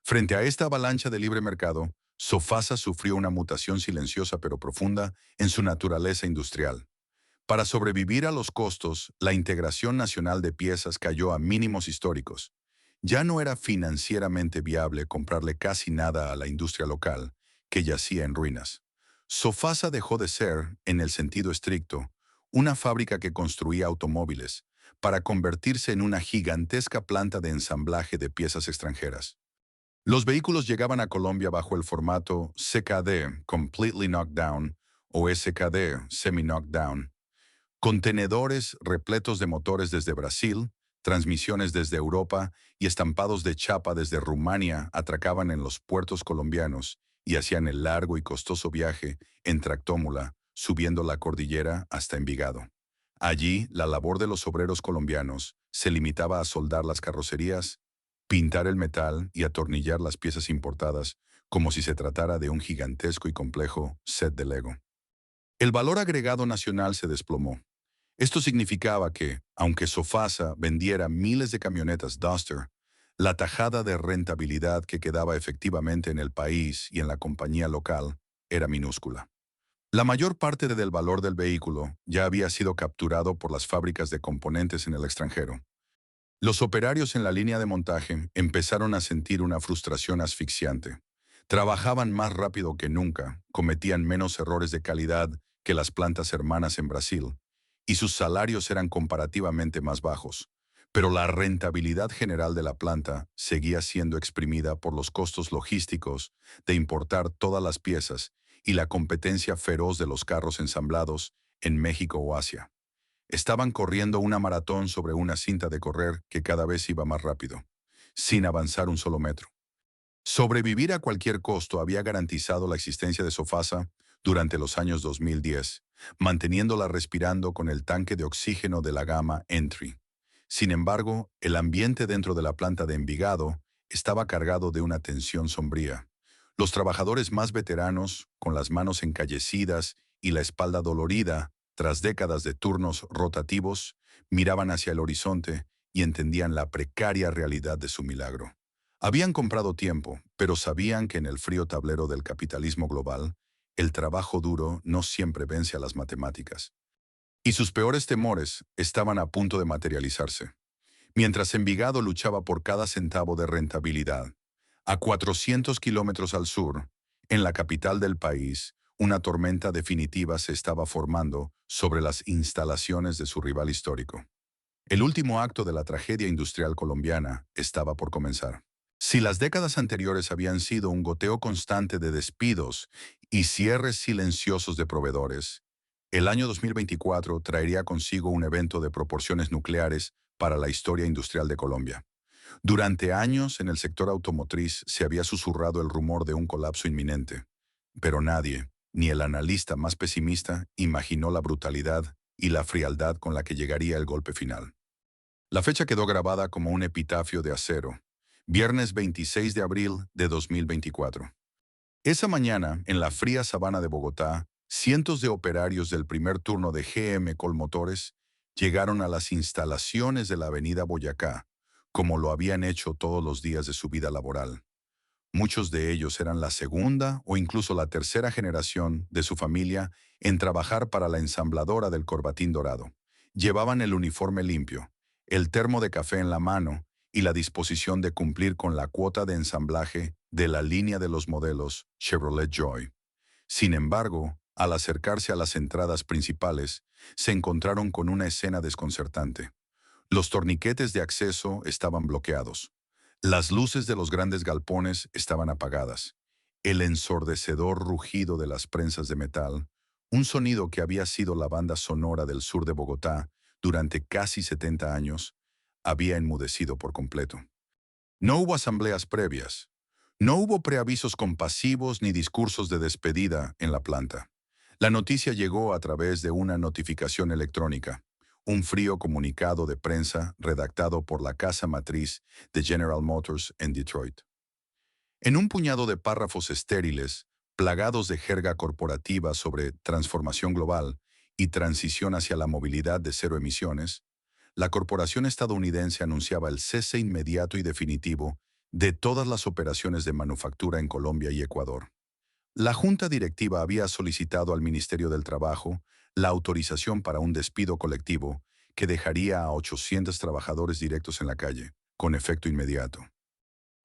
Frente a esta avalancha de libre mercado, Sofasa sufrió una mutación silenciosa pero profunda en su naturaleza industrial. Para sobrevivir a los costos, la integración nacional de piezas cayó a mínimos históricos. Ya no era financieramente viable comprarle casi nada a la industria local, que yacía en ruinas. Sofasa dejó de ser, en el sentido estricto, una fábrica que construía automóviles, para convertirse en una gigantesca planta de ensamblaje de piezas extranjeras. Los vehículos llegaban a Colombia bajo el formato CKD, Completely Knocked Down, o SKD, Semi Knocked Down. Contenedores repletos de motores desde Brasil, transmisiones desde Europa y estampados de chapa desde Rumania atracaban en los puertos colombianos y hacían el largo y costoso viaje en tractómula, subiendo la cordillera hasta Envigado. Allí, la labor de los obreros colombianos se limitaba a soldar las carrocerías, pintar el metal y atornillar las piezas importadas, como si se tratara de un gigantesco y complejo set de Lego. El valor agregado nacional se desplomó. Esto significaba que, aunque Sofasa vendiera miles de camionetas Duster, la tajada de rentabilidad que quedaba efectivamente en el país y en la compañía local era minúscula. La mayor parte del valor del vehículo ya había sido capturado por las fábricas de componentes en el extranjero. Los operarios en la línea de montaje empezaron a sentir una frustración asfixiante. Trabajaban más rápido que nunca, cometían menos errores de calidad que las plantas hermanas en Brasil, y sus salarios eran comparativamente más bajos. Pero la rentabilidad general de la planta seguía siendo exprimida por los costos logísticos de importar todas las piezas y la competencia feroz de los carros ensamblados en México o Asia. Estaban corriendo una maratón sobre una cinta de correr que cada vez iba más rápido, sin avanzar un solo metro. Sobrevivir a cualquier costo había garantizado la existencia de Sofasa durante los años 2010, manteniéndola respirando con el tanque de oxígeno de la gama Entry. Sin embargo, el ambiente dentro de la planta de Envigado estaba cargado de una tensión sombría. Los trabajadores más veteranos, con las manos encallecidas y la espalda dolorida, tras décadas de turnos rotativos, miraban hacia el horizonte y entendían la precaria realidad de su milagro. Habían comprado tiempo, pero sabían que en el frío tablero del capitalismo global, el trabajo duro no siempre vence a las matemáticas. Y sus peores temores estaban a punto de materializarse. Mientras Envigado luchaba por cada centavo de rentabilidad, a 400 kilómetros al sur, en la capital del país, una tormenta definitiva se estaba formando sobre las instalaciones de su rival histórico. El último acto de la tragedia industrial colombiana estaba por comenzar. Si las décadas anteriores habían sido un goteo constante de despidos y cierres silenciosos de proveedores, el año 2024 traería consigo un evento de proporciones nucleares para la historia industrial de Colombia. Durante años en el sector automotriz se había susurrado el rumor de un colapso inminente, pero nadie, ni el analista más pesimista, imaginó la brutalidad y la frialdad con la que llegaría el golpe final. La fecha quedó grabada como un epitafio de acero, viernes 26 de abril de 2024. Esa mañana, en la fría sabana de Bogotá, cientos de operarios del primer turno de GM Colmotores llegaron a las instalaciones de la avenida Boyacá, como lo habían hecho todos los días de su vida laboral. Muchos de ellos eran la segunda o incluso la tercera generación de su familia en trabajar para la ensambladora del Corbatín Dorado. Llevaban el uniforme limpio, el termo de café en la mano y la disposición de cumplir con la cuota de ensamblaje de la línea de los modelos Chevrolet Joy. Sin embargo, al acercarse a las entradas principales, se encontraron con una escena desconcertante. Los torniquetes de acceso estaban bloqueados. Las luces de los grandes galpones estaban apagadas. El ensordecedor rugido de las prensas de metal, un sonido que había sido la banda sonora del sur de Bogotá durante casi 70 años, había enmudecido por completo. No hubo asambleas previas. No hubo preavisos compasivos ni discursos de despedida en la planta. La noticia llegó a través de una notificación electrónica, un frío comunicado de prensa redactado por la casa matriz de General Motors en Detroit. En un puñado de párrafos estériles, plagados de jerga corporativa sobre transformación global y transición hacia la movilidad de cero emisiones, la corporación estadounidense anunciaba el cese inmediato y definitivo de todas las operaciones de manufactura en Colombia y Ecuador. La junta directiva había solicitado al Ministerio del Trabajo la autorización para un despido colectivo que dejaría a 800 trabajadores directos en la calle, con efecto inmediato.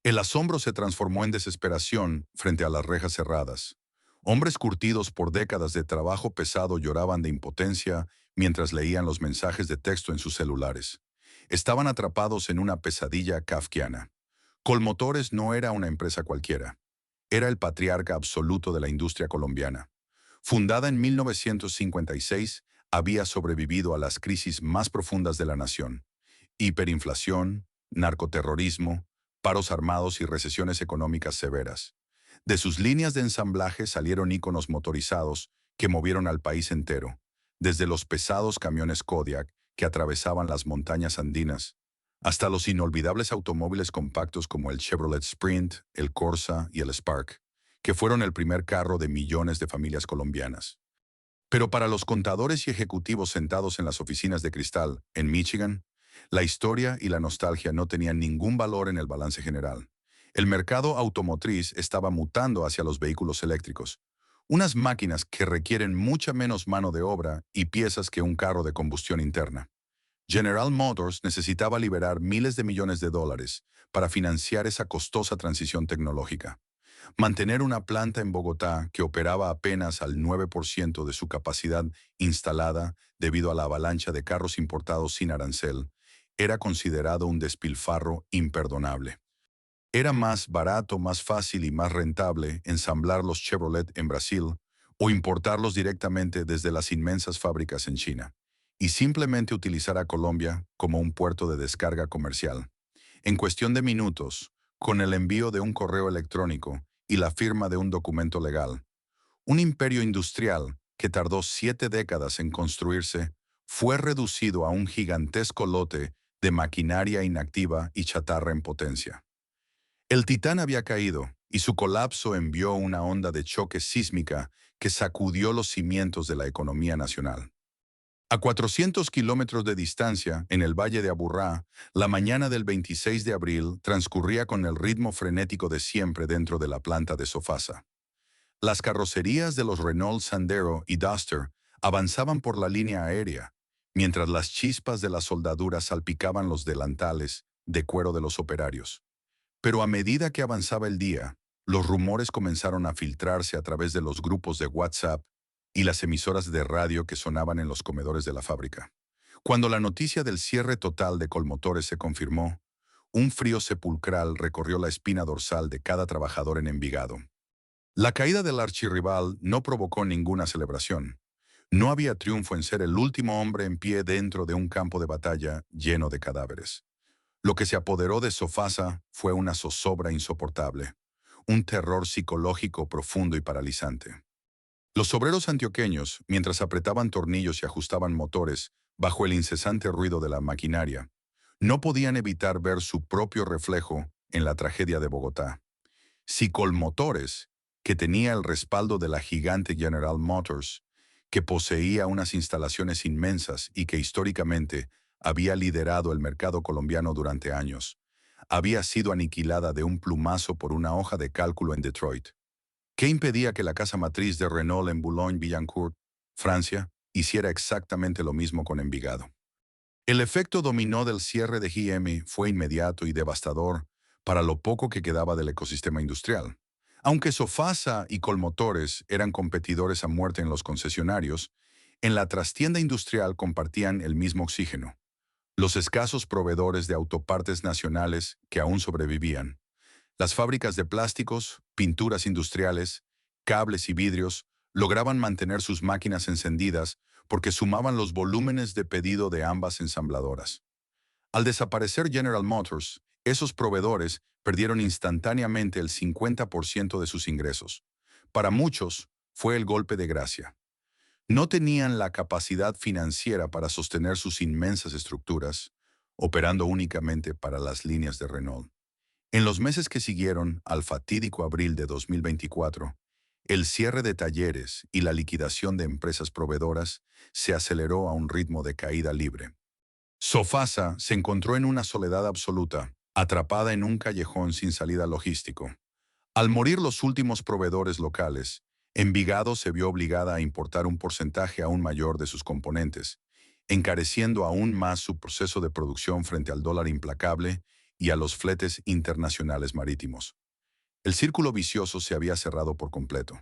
El asombro se transformó en desesperación frente a las rejas cerradas. Hombres curtidos por décadas de trabajo pesado lloraban de impotencia mientras leían los mensajes de texto en sus celulares. Estaban atrapados en una pesadilla kafkiana. Colmotores no era una empresa cualquiera. Era el patriarca absoluto de la industria colombiana. Fundada en 1956, había sobrevivido a las crisis más profundas de la nación: hiperinflación, narcoterrorismo, paros armados y recesiones económicas severas. De sus líneas de ensamblaje salieron íconos motorizados que movieron al país entero, desde los pesados camiones Kodiak que atravesaban las montañas andinas, hasta los inolvidables automóviles compactos como el Chevrolet Sprint, el Corsa y el Spark, que fueron el primer carro de millones de familias colombianas. Pero para los contadores y ejecutivos sentados en las oficinas de cristal, en Michigan, la historia y la nostalgia no tenían ningún valor en el balance general. El mercado automotriz estaba mutando hacia los vehículos eléctricos, unas máquinas que requieren mucha menos mano de obra y piezas que un carro de combustión interna. General Motors necesitaba liberar miles de millones de dólares para financiar esa costosa transición tecnológica. Mantener una planta en Bogotá que operaba apenas al 9% de su capacidad instalada debido a la avalancha de carros importados sin arancel era considerado un despilfarro imperdonable. Era más barato, más fácil y más rentable ensamblar los Chevrolet en Brasil o importarlos directamente desde las inmensas fábricas en China, y simplemente utilizar a Colombia como un puerto de descarga comercial. En cuestión de minutos, con el envío de un correo electrónico y la firma de un documento legal, un imperio industrial que tardó 7 décadas en construirse fue reducido a un gigantesco lote de maquinaria inactiva y chatarra en potencia. El Titán había caído y su colapso envió una onda de choque sísmica que sacudió los cimientos de la economía nacional. A 400 kilómetros de distancia, en el Valle de Aburrá, la mañana del 26 de abril transcurría con el ritmo frenético de siempre dentro de la planta de Sofasa. Las carrocerías de los Renault Sandero y Duster avanzaban por la línea aérea, mientras las chispas de la soldadura salpicaban los delantales de cuero de los operarios. Pero a medida que avanzaba el día, los rumores comenzaron a filtrarse a través de los grupos de WhatsApp y las emisoras de radio que sonaban en los comedores de la fábrica. Cuando la noticia del cierre total de Colmotores se confirmó, Un frío sepulcral recorrió la espina dorsal de cada trabajador en Envigado. La caída del archirrival no provocó ninguna celebración. No había triunfo en ser el último hombre en pie dentro de un campo de batalla lleno de cadáveres. Lo que se apoderó de Sofasa fue una zozobra insoportable, un terror psicológico profundo y paralizante. Los obreros antioqueños, mientras apretaban tornillos y ajustaban motores bajo el incesante ruido de la maquinaria, no podían evitar ver su propio reflejo en la tragedia de Bogotá. Si Colmotores, que tenía el respaldo de la gigante General Motors, que poseía unas instalaciones inmensas y que históricamente había liderado el mercado colombiano durante años, había sido aniquilada de un plumazo por una hoja de cálculo en Detroit. ¿Qué impedía que la casa matriz de Renault en Boulogne-Billancourt, Francia, hiciera exactamente lo mismo con Envigado? El efecto dominó del cierre de GM fue inmediato y devastador para lo poco que quedaba del ecosistema industrial. Aunque Sofasa y Colmotores eran competidores a muerte en los concesionarios, en la trastienda industrial compartían el mismo oxígeno. Los escasos proveedores de autopartes nacionales que aún sobrevivían. Las fábricas de plásticos, pinturas industriales, cables y vidrios lograban mantener sus máquinas encendidas porque sumaban los volúmenes de pedido de ambas ensambladoras. Al desaparecer General Motors, esos proveedores perdieron instantáneamente el 50% de sus ingresos. Para muchos, fue el golpe de gracia. No tenían la capacidad financiera para sostener sus inmensas estructuras, operando únicamente para las líneas de Renault. En los meses que siguieron al fatídico abril de 2024, el cierre de talleres y la liquidación de empresas proveedoras se aceleró a un ritmo de caída libre. Sofasa se encontró en una soledad absoluta, atrapada en un callejón sin salida logístico. Al morir los últimos proveedores locales, Envigado se vio obligada a importar un porcentaje aún mayor de sus componentes, encareciendo aún más su proceso de producción frente al dólar implacable y a los fletes internacionales marítimos. El círculo vicioso se había cerrado por completo.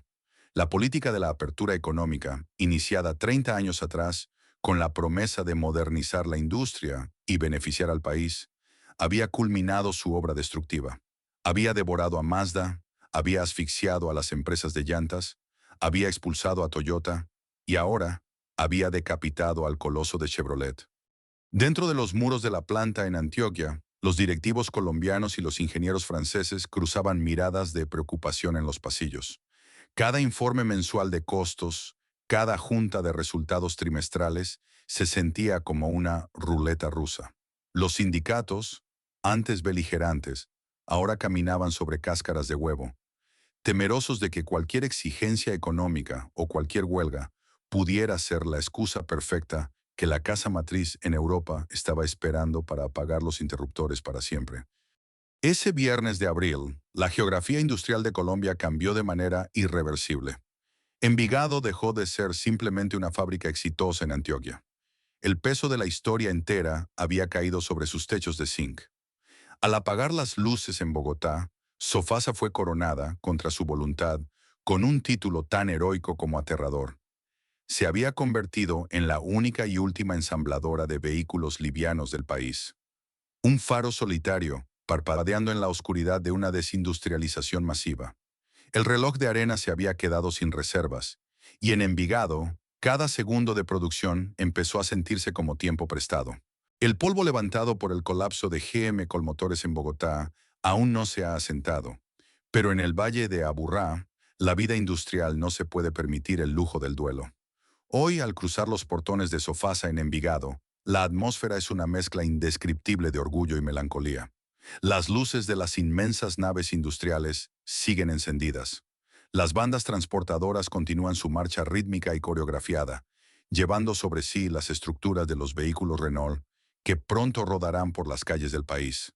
La política de la apertura económica, iniciada 30 años atrás, con la promesa de modernizar la industria y beneficiar al país, había culminado su obra destructiva. Había devorado a Mazda, había asfixiado a las empresas de llantas, había expulsado a Toyota y ahora había decapitado al coloso de Chevrolet. Dentro de los muros de la planta en Antioquia, los directivos colombianos y los ingenieros franceses cruzaban miradas de preocupación en los pasillos. Cada informe mensual de costos, cada junta de resultados trimestrales, se sentía como una ruleta rusa. Los sindicatos, antes beligerantes, ahora caminaban sobre cáscaras de huevo, temerosos de que cualquier exigencia económica o cualquier huelga pudiera ser la excusa perfecta que la casa matriz en Europa estaba esperando para apagar los interruptores para siempre. Ese viernes de abril, la geografía industrial de Colombia cambió de manera irreversible. Envigado dejó de ser simplemente una fábrica exitosa en Antioquia. El peso de la historia entera había caído sobre sus techos de zinc. Al apagar las luces en Bogotá, Sofasa fue coronada, contra su voluntad, con un título tan heroico como aterrador. Se había convertido en la única y última ensambladora de vehículos livianos del país. Un faro solitario, parpadeando en la oscuridad de una desindustrialización masiva. El reloj de arena se había quedado sin reservas, y en Envigado, cada segundo de producción empezó a sentirse como tiempo prestado. El polvo levantado por el colapso de GM Colmotores en Bogotá aún no se ha asentado, pero en el valle de Aburrá, la vida industrial no se puede permitir el lujo del duelo. Hoy, al cruzar los portones de Sofasa en Envigado, la atmósfera es una mezcla indescriptible de orgullo y melancolía. Las luces de las inmensas naves industriales siguen encendidas. Las bandas transportadoras continúan su marcha rítmica y coreografiada, llevando sobre sí las estructuras de los vehículos Renault que pronto rodarán por las calles del país.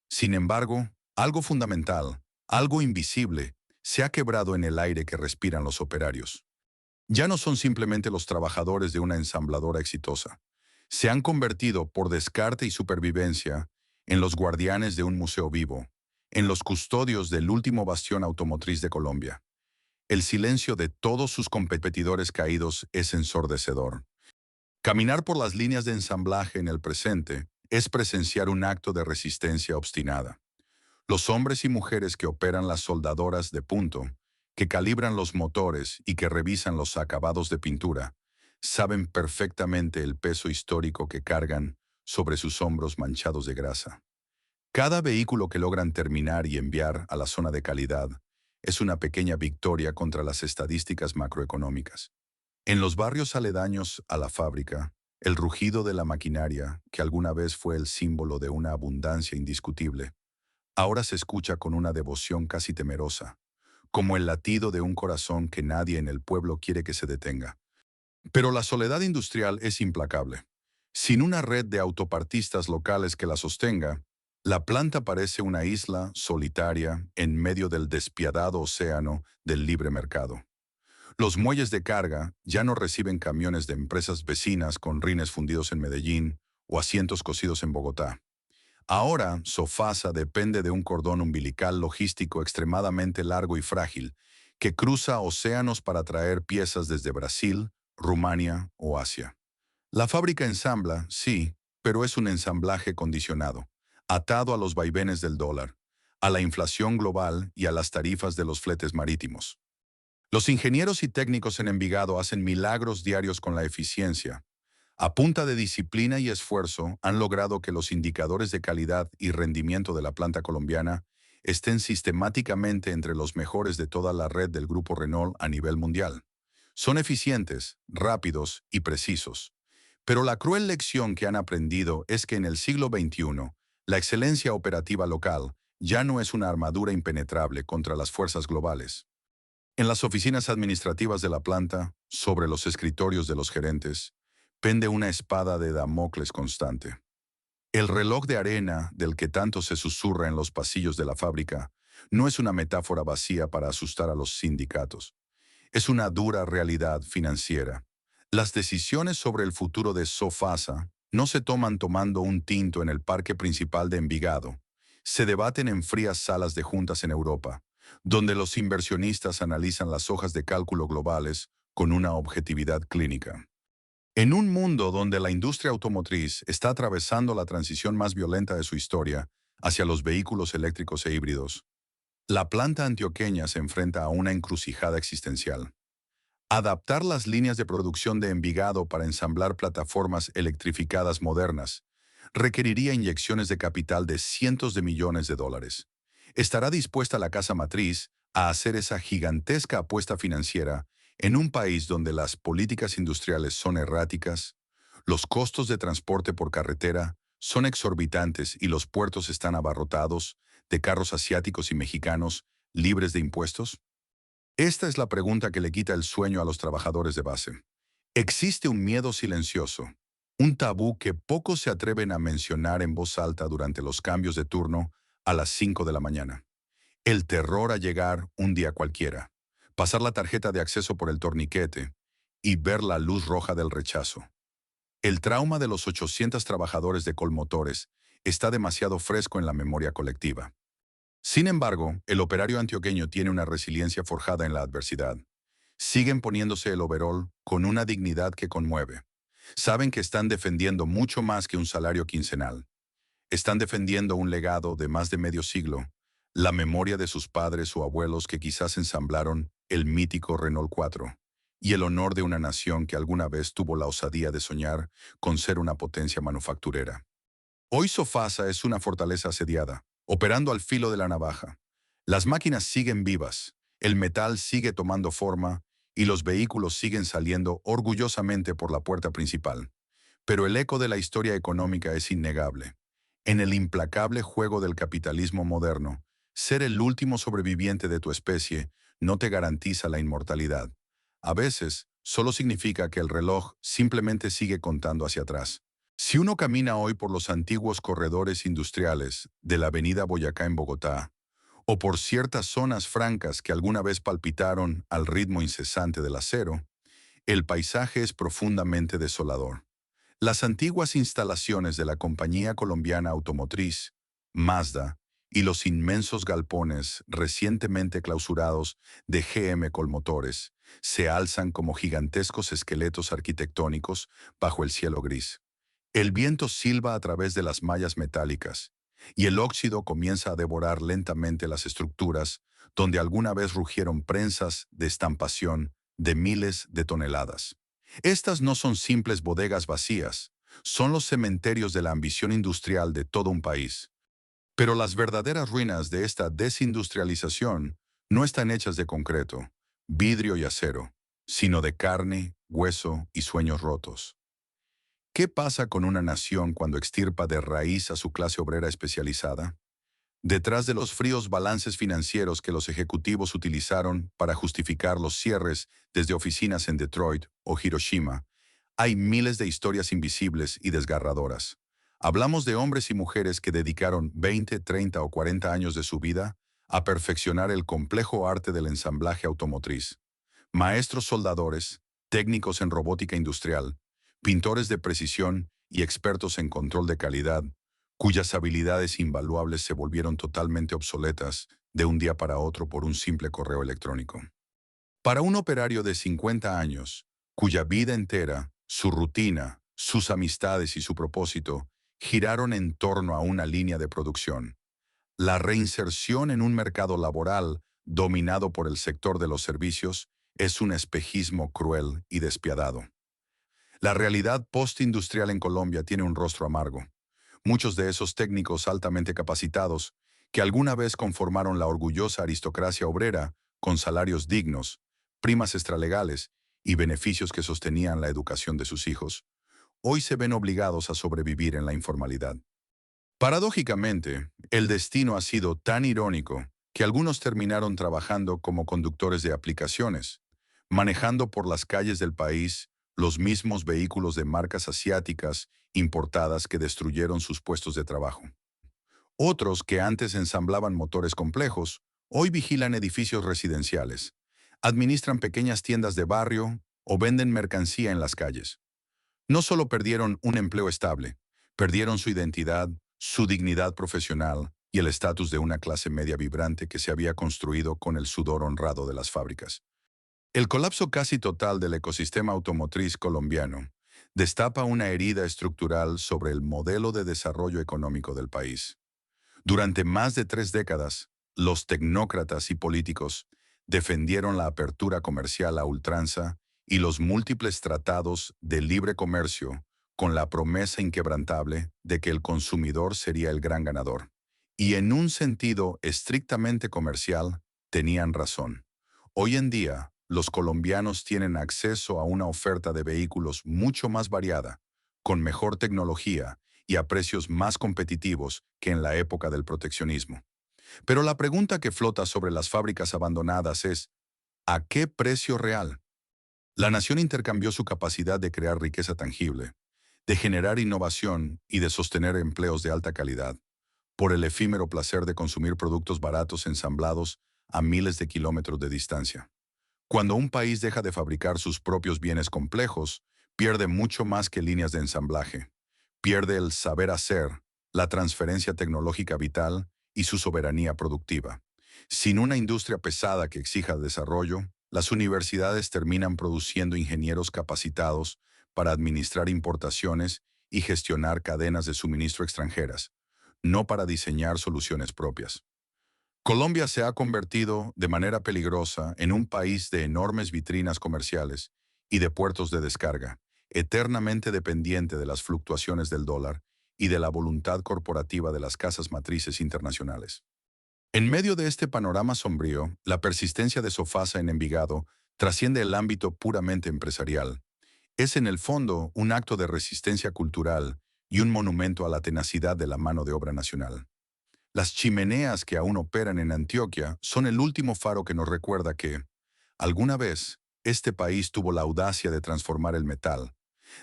Sin embargo, algo fundamental, algo invisible, se ha quebrado en el aire que respiran los operarios. Ya no son simplemente los trabajadores de una ensambladora exitosa. Se han convertido, por descarte y supervivencia, en los guardianes de un museo vivo, en los custodios del último bastión automotriz de Colombia. El silencio de todos sus competidores caídos es ensordecedor. Caminar por las líneas de ensamblaje en el presente es presenciar un acto de resistencia obstinada. Los hombres y mujeres que operan las soldadoras de punto, que calibran los motores y que revisan los acabados de pintura, saben perfectamente el peso histórico que cargan sobre sus hombros manchados de grasa. Cada vehículo que logran terminar y enviar a la zona de calidad es una pequeña victoria contra las estadísticas macroeconómicas. En los barrios aledaños a la fábrica, el rugido de la maquinaria, que alguna vez fue el símbolo de una abundancia indiscutible, ahora se escucha con una devoción casi temerosa, como el latido de un corazón que nadie en el pueblo quiere que se detenga. Pero la soledad industrial es implacable. Sin una red de autopartistas locales que la sostenga, la planta parece una isla solitaria en medio del despiadado océano del libre mercado. Los muelles de carga ya no reciben camiones de empresas vecinas con rines fundidos en Medellín o asientos cosidos en Bogotá. Ahora, Sofasa depende de un cordón umbilical logístico extremadamente largo y frágil, que cruza océanos para traer piezas desde Brasil, Rumania o Asia. La fábrica ensambla, sí, pero es un ensamblaje condicionado, atado a los vaivenes del dólar, a la inflación global y a las tarifas de los fletes marítimos. Los ingenieros y técnicos en Envigado hacen milagros diarios con la eficiencia. A punta de disciplina y esfuerzo, han logrado que los indicadores de calidad y rendimiento de la planta colombiana estén sistemáticamente entre los mejores de toda la red del Grupo Renault a nivel mundial. Son eficientes, rápidos y precisos. Pero la cruel lección que han aprendido es que en el siglo XXI, la excelencia operativa local ya no es una armadura impenetrable contra las fuerzas globales. En las oficinas administrativas de la planta, sobre los escritorios de los gerentes, pende una espada de Damocles constante. El reloj de arena del que tanto se susurra en los pasillos de la fábrica no es una metáfora vacía para asustar a los sindicatos. Es una dura realidad financiera. Las decisiones sobre el futuro de Sofasa no se toman tomando un tinto en el parque principal de Envigado. Se debaten en frías salas de juntas en Europa, donde los inversionistas analizan las hojas de cálculo globales con una objetividad clínica. En un mundo donde la industria automotriz está atravesando la transición más violenta de su historia hacia los vehículos eléctricos e híbridos, la planta antioqueña se enfrenta a una encrucijada existencial. Adaptar las líneas de producción de Envigado para ensamblar plataformas electrificadas modernas requeriría inyecciones de capital de cientos de millones de dólares. ¿Estará dispuesta la casa matriz a hacer esa gigantesca apuesta financiera en un país donde las políticas industriales son erráticas, los costos de transporte por carretera son exorbitantes y los puertos están abarrotados de carros asiáticos y mexicanos libres de impuestos? Esta es la pregunta que le quita el sueño a los trabajadores de base. Existe un miedo silencioso, un tabú que pocos se atreven a mencionar en voz alta durante los cambios de turno a las 5 de la mañana. El terror a llegar un día cualquiera, pasar la tarjeta de acceso por el torniquete y ver la luz roja del rechazo. El trauma de los 800 trabajadores de Colmotores está demasiado fresco en la memoria colectiva. Sin embargo, el operario antioqueño tiene una resiliencia forjada en la adversidad. Siguen poniéndose el overol con una dignidad que conmueve. Saben que están defendiendo mucho más que un salario quincenal. Están defendiendo un legado de más de medio siglo, la memoria de sus padres o abuelos que quizás ensamblaron el mítico Renault 4, y el honor de una nación que alguna vez tuvo la osadía de soñar con ser una potencia manufacturera. Hoy Sofasa es una fortaleza asediada, operando al filo de la navaja. Las máquinas siguen vivas, el metal sigue tomando forma y los vehículos siguen saliendo orgullosamente por la puerta principal. Pero el eco de la historia económica es innegable. En el implacable juego del capitalismo moderno, ser el último sobreviviente de tu especie no te garantiza la inmortalidad. A veces, solo significa que el reloj simplemente sigue contando hacia atrás. Si uno camina hoy por los antiguos corredores industriales de la avenida Boyacá en Bogotá, o por ciertas zonas francas que alguna vez palpitaron al ritmo incesante del acero, el paisaje es profundamente desolador. Las antiguas instalaciones de la compañía colombiana automotriz, Mazda, y los inmensos galpones recientemente clausurados de GM Colmotores se alzan como gigantescos esqueletos arquitectónicos bajo el cielo gris. El viento silba a través de las mallas metálicas y el óxido comienza a devorar lentamente las estructuras donde alguna vez rugieron prensas de estampación de miles de toneladas. Estas no son simples bodegas vacías, son los cementerios de la ambición industrial de todo un país. Pero las verdaderas ruinas de esta desindustrialización no están hechas de concreto, vidrio y acero, sino de carne, hueso y sueños rotos. ¿Qué pasa con una nación cuando extirpa de raíz a su clase obrera especializada? Detrás de los fríos balances financieros que los ejecutivos utilizaron para justificar los cierres desde oficinas en Detroit o Hiroshima, hay miles de historias invisibles y desgarradoras. Hablamos de hombres y mujeres que dedicaron 20, 30 o 40 años de su vida a perfeccionar el complejo arte del ensamblaje automotriz. Maestros soldadores, técnicos en robótica industrial, pintores de precisión y expertos en control de calidad, cuyas habilidades invaluables se volvieron totalmente obsoletas de un día para otro por un simple correo electrónico. Para un operario de 50 años, cuya vida entera, su rutina, sus amistades y su propósito giraron en torno a una línea de producción, la reinserción en un mercado laboral dominado por el sector de los servicios es un espejismo cruel y despiadado. La realidad postindustrial en Colombia tiene un rostro amargo. Muchos de esos técnicos altamente capacitados, que alguna vez conformaron la orgullosa aristocracia obrera, con salarios dignos, primas extralegales y beneficios que sostenían la educación de sus hijos, hoy se ven obligados a sobrevivir en la informalidad. Paradójicamente, el destino ha sido tan irónico que algunos terminaron trabajando como conductores de aplicaciones, manejando por las calles del país los mismos vehículos de marcas asiáticas importadas que destruyeron sus puestos de trabajo. Otros que antes ensamblaban motores complejos, hoy vigilan edificios residenciales, administran pequeñas tiendas de barrio o venden mercancía en las calles. No solo perdieron un empleo estable, perdieron su identidad, su dignidad profesional y el estatus de una clase media vibrante que se había construido con el sudor honrado de las fábricas. El colapso casi total del ecosistema automotriz colombiano destapa una herida estructural sobre el modelo de desarrollo económico del país. Durante más de 3 décadas, los tecnócratas y políticos defendieron la apertura comercial a ultranza y los múltiples tratados de libre comercio con la promesa inquebrantable de que el consumidor sería el gran ganador. Y en un sentido estrictamente comercial, tenían razón. Hoy en día, los colombianos tienen acceso a una oferta de vehículos mucho más variada, con mejor tecnología y a precios más competitivos que en la época del proteccionismo. Pero la pregunta que flota sobre las fábricas abandonadas es, ¿a qué precio real? La nación intercambió su capacidad de crear riqueza tangible, de generar innovación y de sostener empleos de alta calidad, por el efímero placer de consumir productos baratos ensamblados a miles de kilómetros de distancia. Cuando un país deja de fabricar sus propios bienes complejos, pierde mucho más que líneas de ensamblaje. Pierde el saber hacer, la transferencia tecnológica vital y su soberanía productiva. Sin una industria pesada que exija desarrollo, las universidades terminan produciendo ingenieros capacitados para administrar importaciones y gestionar cadenas de suministro extranjeras, no para diseñar soluciones propias. Colombia se ha convertido de manera peligrosa en un país de enormes vitrinas comerciales y de puertos de descarga, eternamente dependiente de las fluctuaciones del dólar y de la voluntad corporativa de las casas matrices internacionales. En medio de este panorama sombrío, la persistencia de Sofasa en Envigado trasciende el ámbito puramente empresarial. Es en el fondo un acto de resistencia cultural y un monumento a la tenacidad de la mano de obra nacional. Las chimeneas que aún operan en Antioquia son el último faro que nos recuerda que, alguna vez, este país tuvo la audacia de transformar el metal,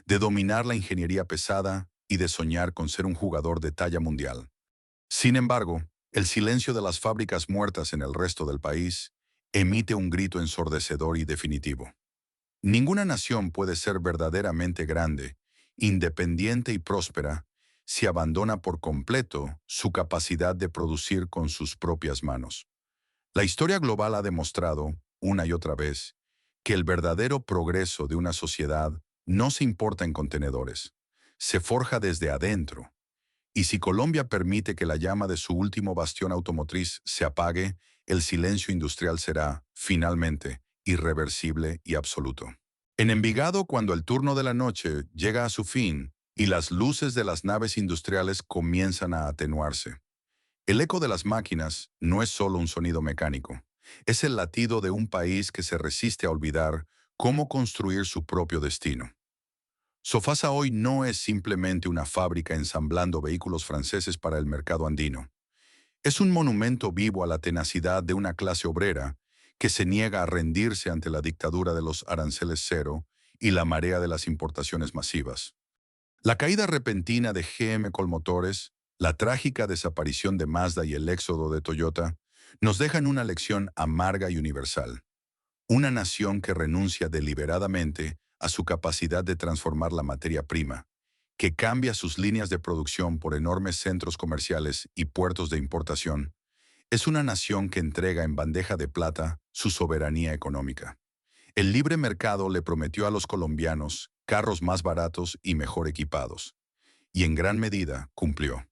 de dominar la ingeniería pesada y de soñar con ser un jugador de talla mundial. Sin embargo, el silencio de las fábricas muertas en el resto del país emite un grito ensordecedor y definitivo. Ninguna nación puede ser verdaderamente grande, independiente y próspera si abandona por completo su capacidad de producir con sus propias manos. La historia global ha demostrado, una y otra vez, que el verdadero progreso de una sociedad no se importa en contenedores, se forja desde adentro. Y si Colombia permite que la llama de su último bastión automotriz se apague, el silencio industrial será, finalmente, irreversible y absoluto. En Envigado, cuando el turno de la noche llega a su fin y las luces de las naves industriales comienzan a atenuarse, el eco de las máquinas no es solo un sonido mecánico, es el latido de un país que se resiste a olvidar cómo construir su propio destino. Sofasa hoy no es simplemente una fábrica ensamblando vehículos franceses para el mercado andino. Es un monumento vivo a la tenacidad de una clase obrera que se niega a rendirse ante la dictadura de los aranceles cero y la marea de las importaciones masivas. La caída repentina de GM Colmotores, la trágica desaparición de Mazda y el éxodo de Toyota, nos dejan una lección amarga y universal. Una nación que renuncia deliberadamente a su capacidad de transformar la materia prima, que cambia sus líneas de producción por enormes centros comerciales y puertos de importación, es una nación que entrega en bandeja de plata su soberanía económica. El libre mercado le prometió a los colombianos carros más baratos y mejor equipados, y en gran medida cumplió.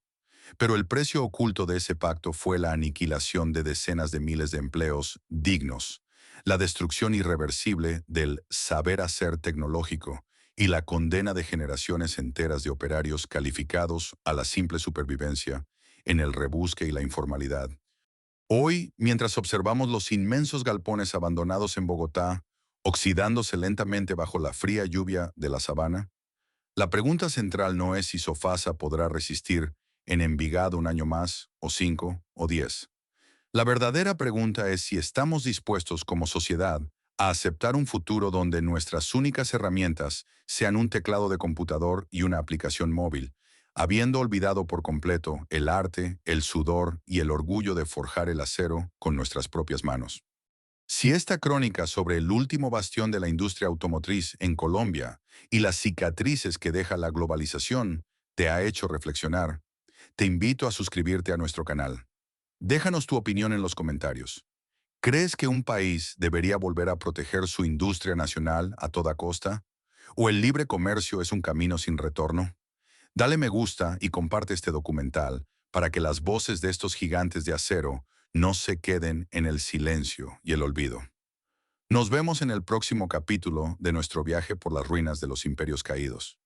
Pero el precio oculto de ese pacto fue la aniquilación de decenas de miles de empleos dignos, la destrucción irreversible del saber hacer tecnológico y la condena de generaciones enteras de operarios calificados a la simple supervivencia en el rebusque y la informalidad. Hoy, mientras observamos los inmensos galpones abandonados en Bogotá, oxidándose lentamente bajo la fría lluvia de la sabana, la pregunta central no es si Sofasa podrá resistir en Envigado un año más, o 5, o 10. La verdadera pregunta es si estamos dispuestos como sociedad a aceptar un futuro donde nuestras únicas herramientas sean un teclado de computador y una aplicación móvil, habiendo olvidado por completo el arte, el sudor y el orgullo de forjar el acero con nuestras propias manos. Si esta crónica sobre el último bastión de la industria automotriz en Colombia y las cicatrices que deja la globalización te ha hecho reflexionar, te invito a suscribirte a nuestro canal. Déjanos tu opinión en los comentarios. ¿Crees que un país debería volver a proteger su industria nacional a toda costa? ¿O el libre comercio es un camino sin retorno? Dale me gusta y comparte este documental para que las voces de estos gigantes de acero no se queden en el silencio y el olvido. Nos vemos en el próximo capítulo de nuestro viaje por las ruinas de los imperios caídos.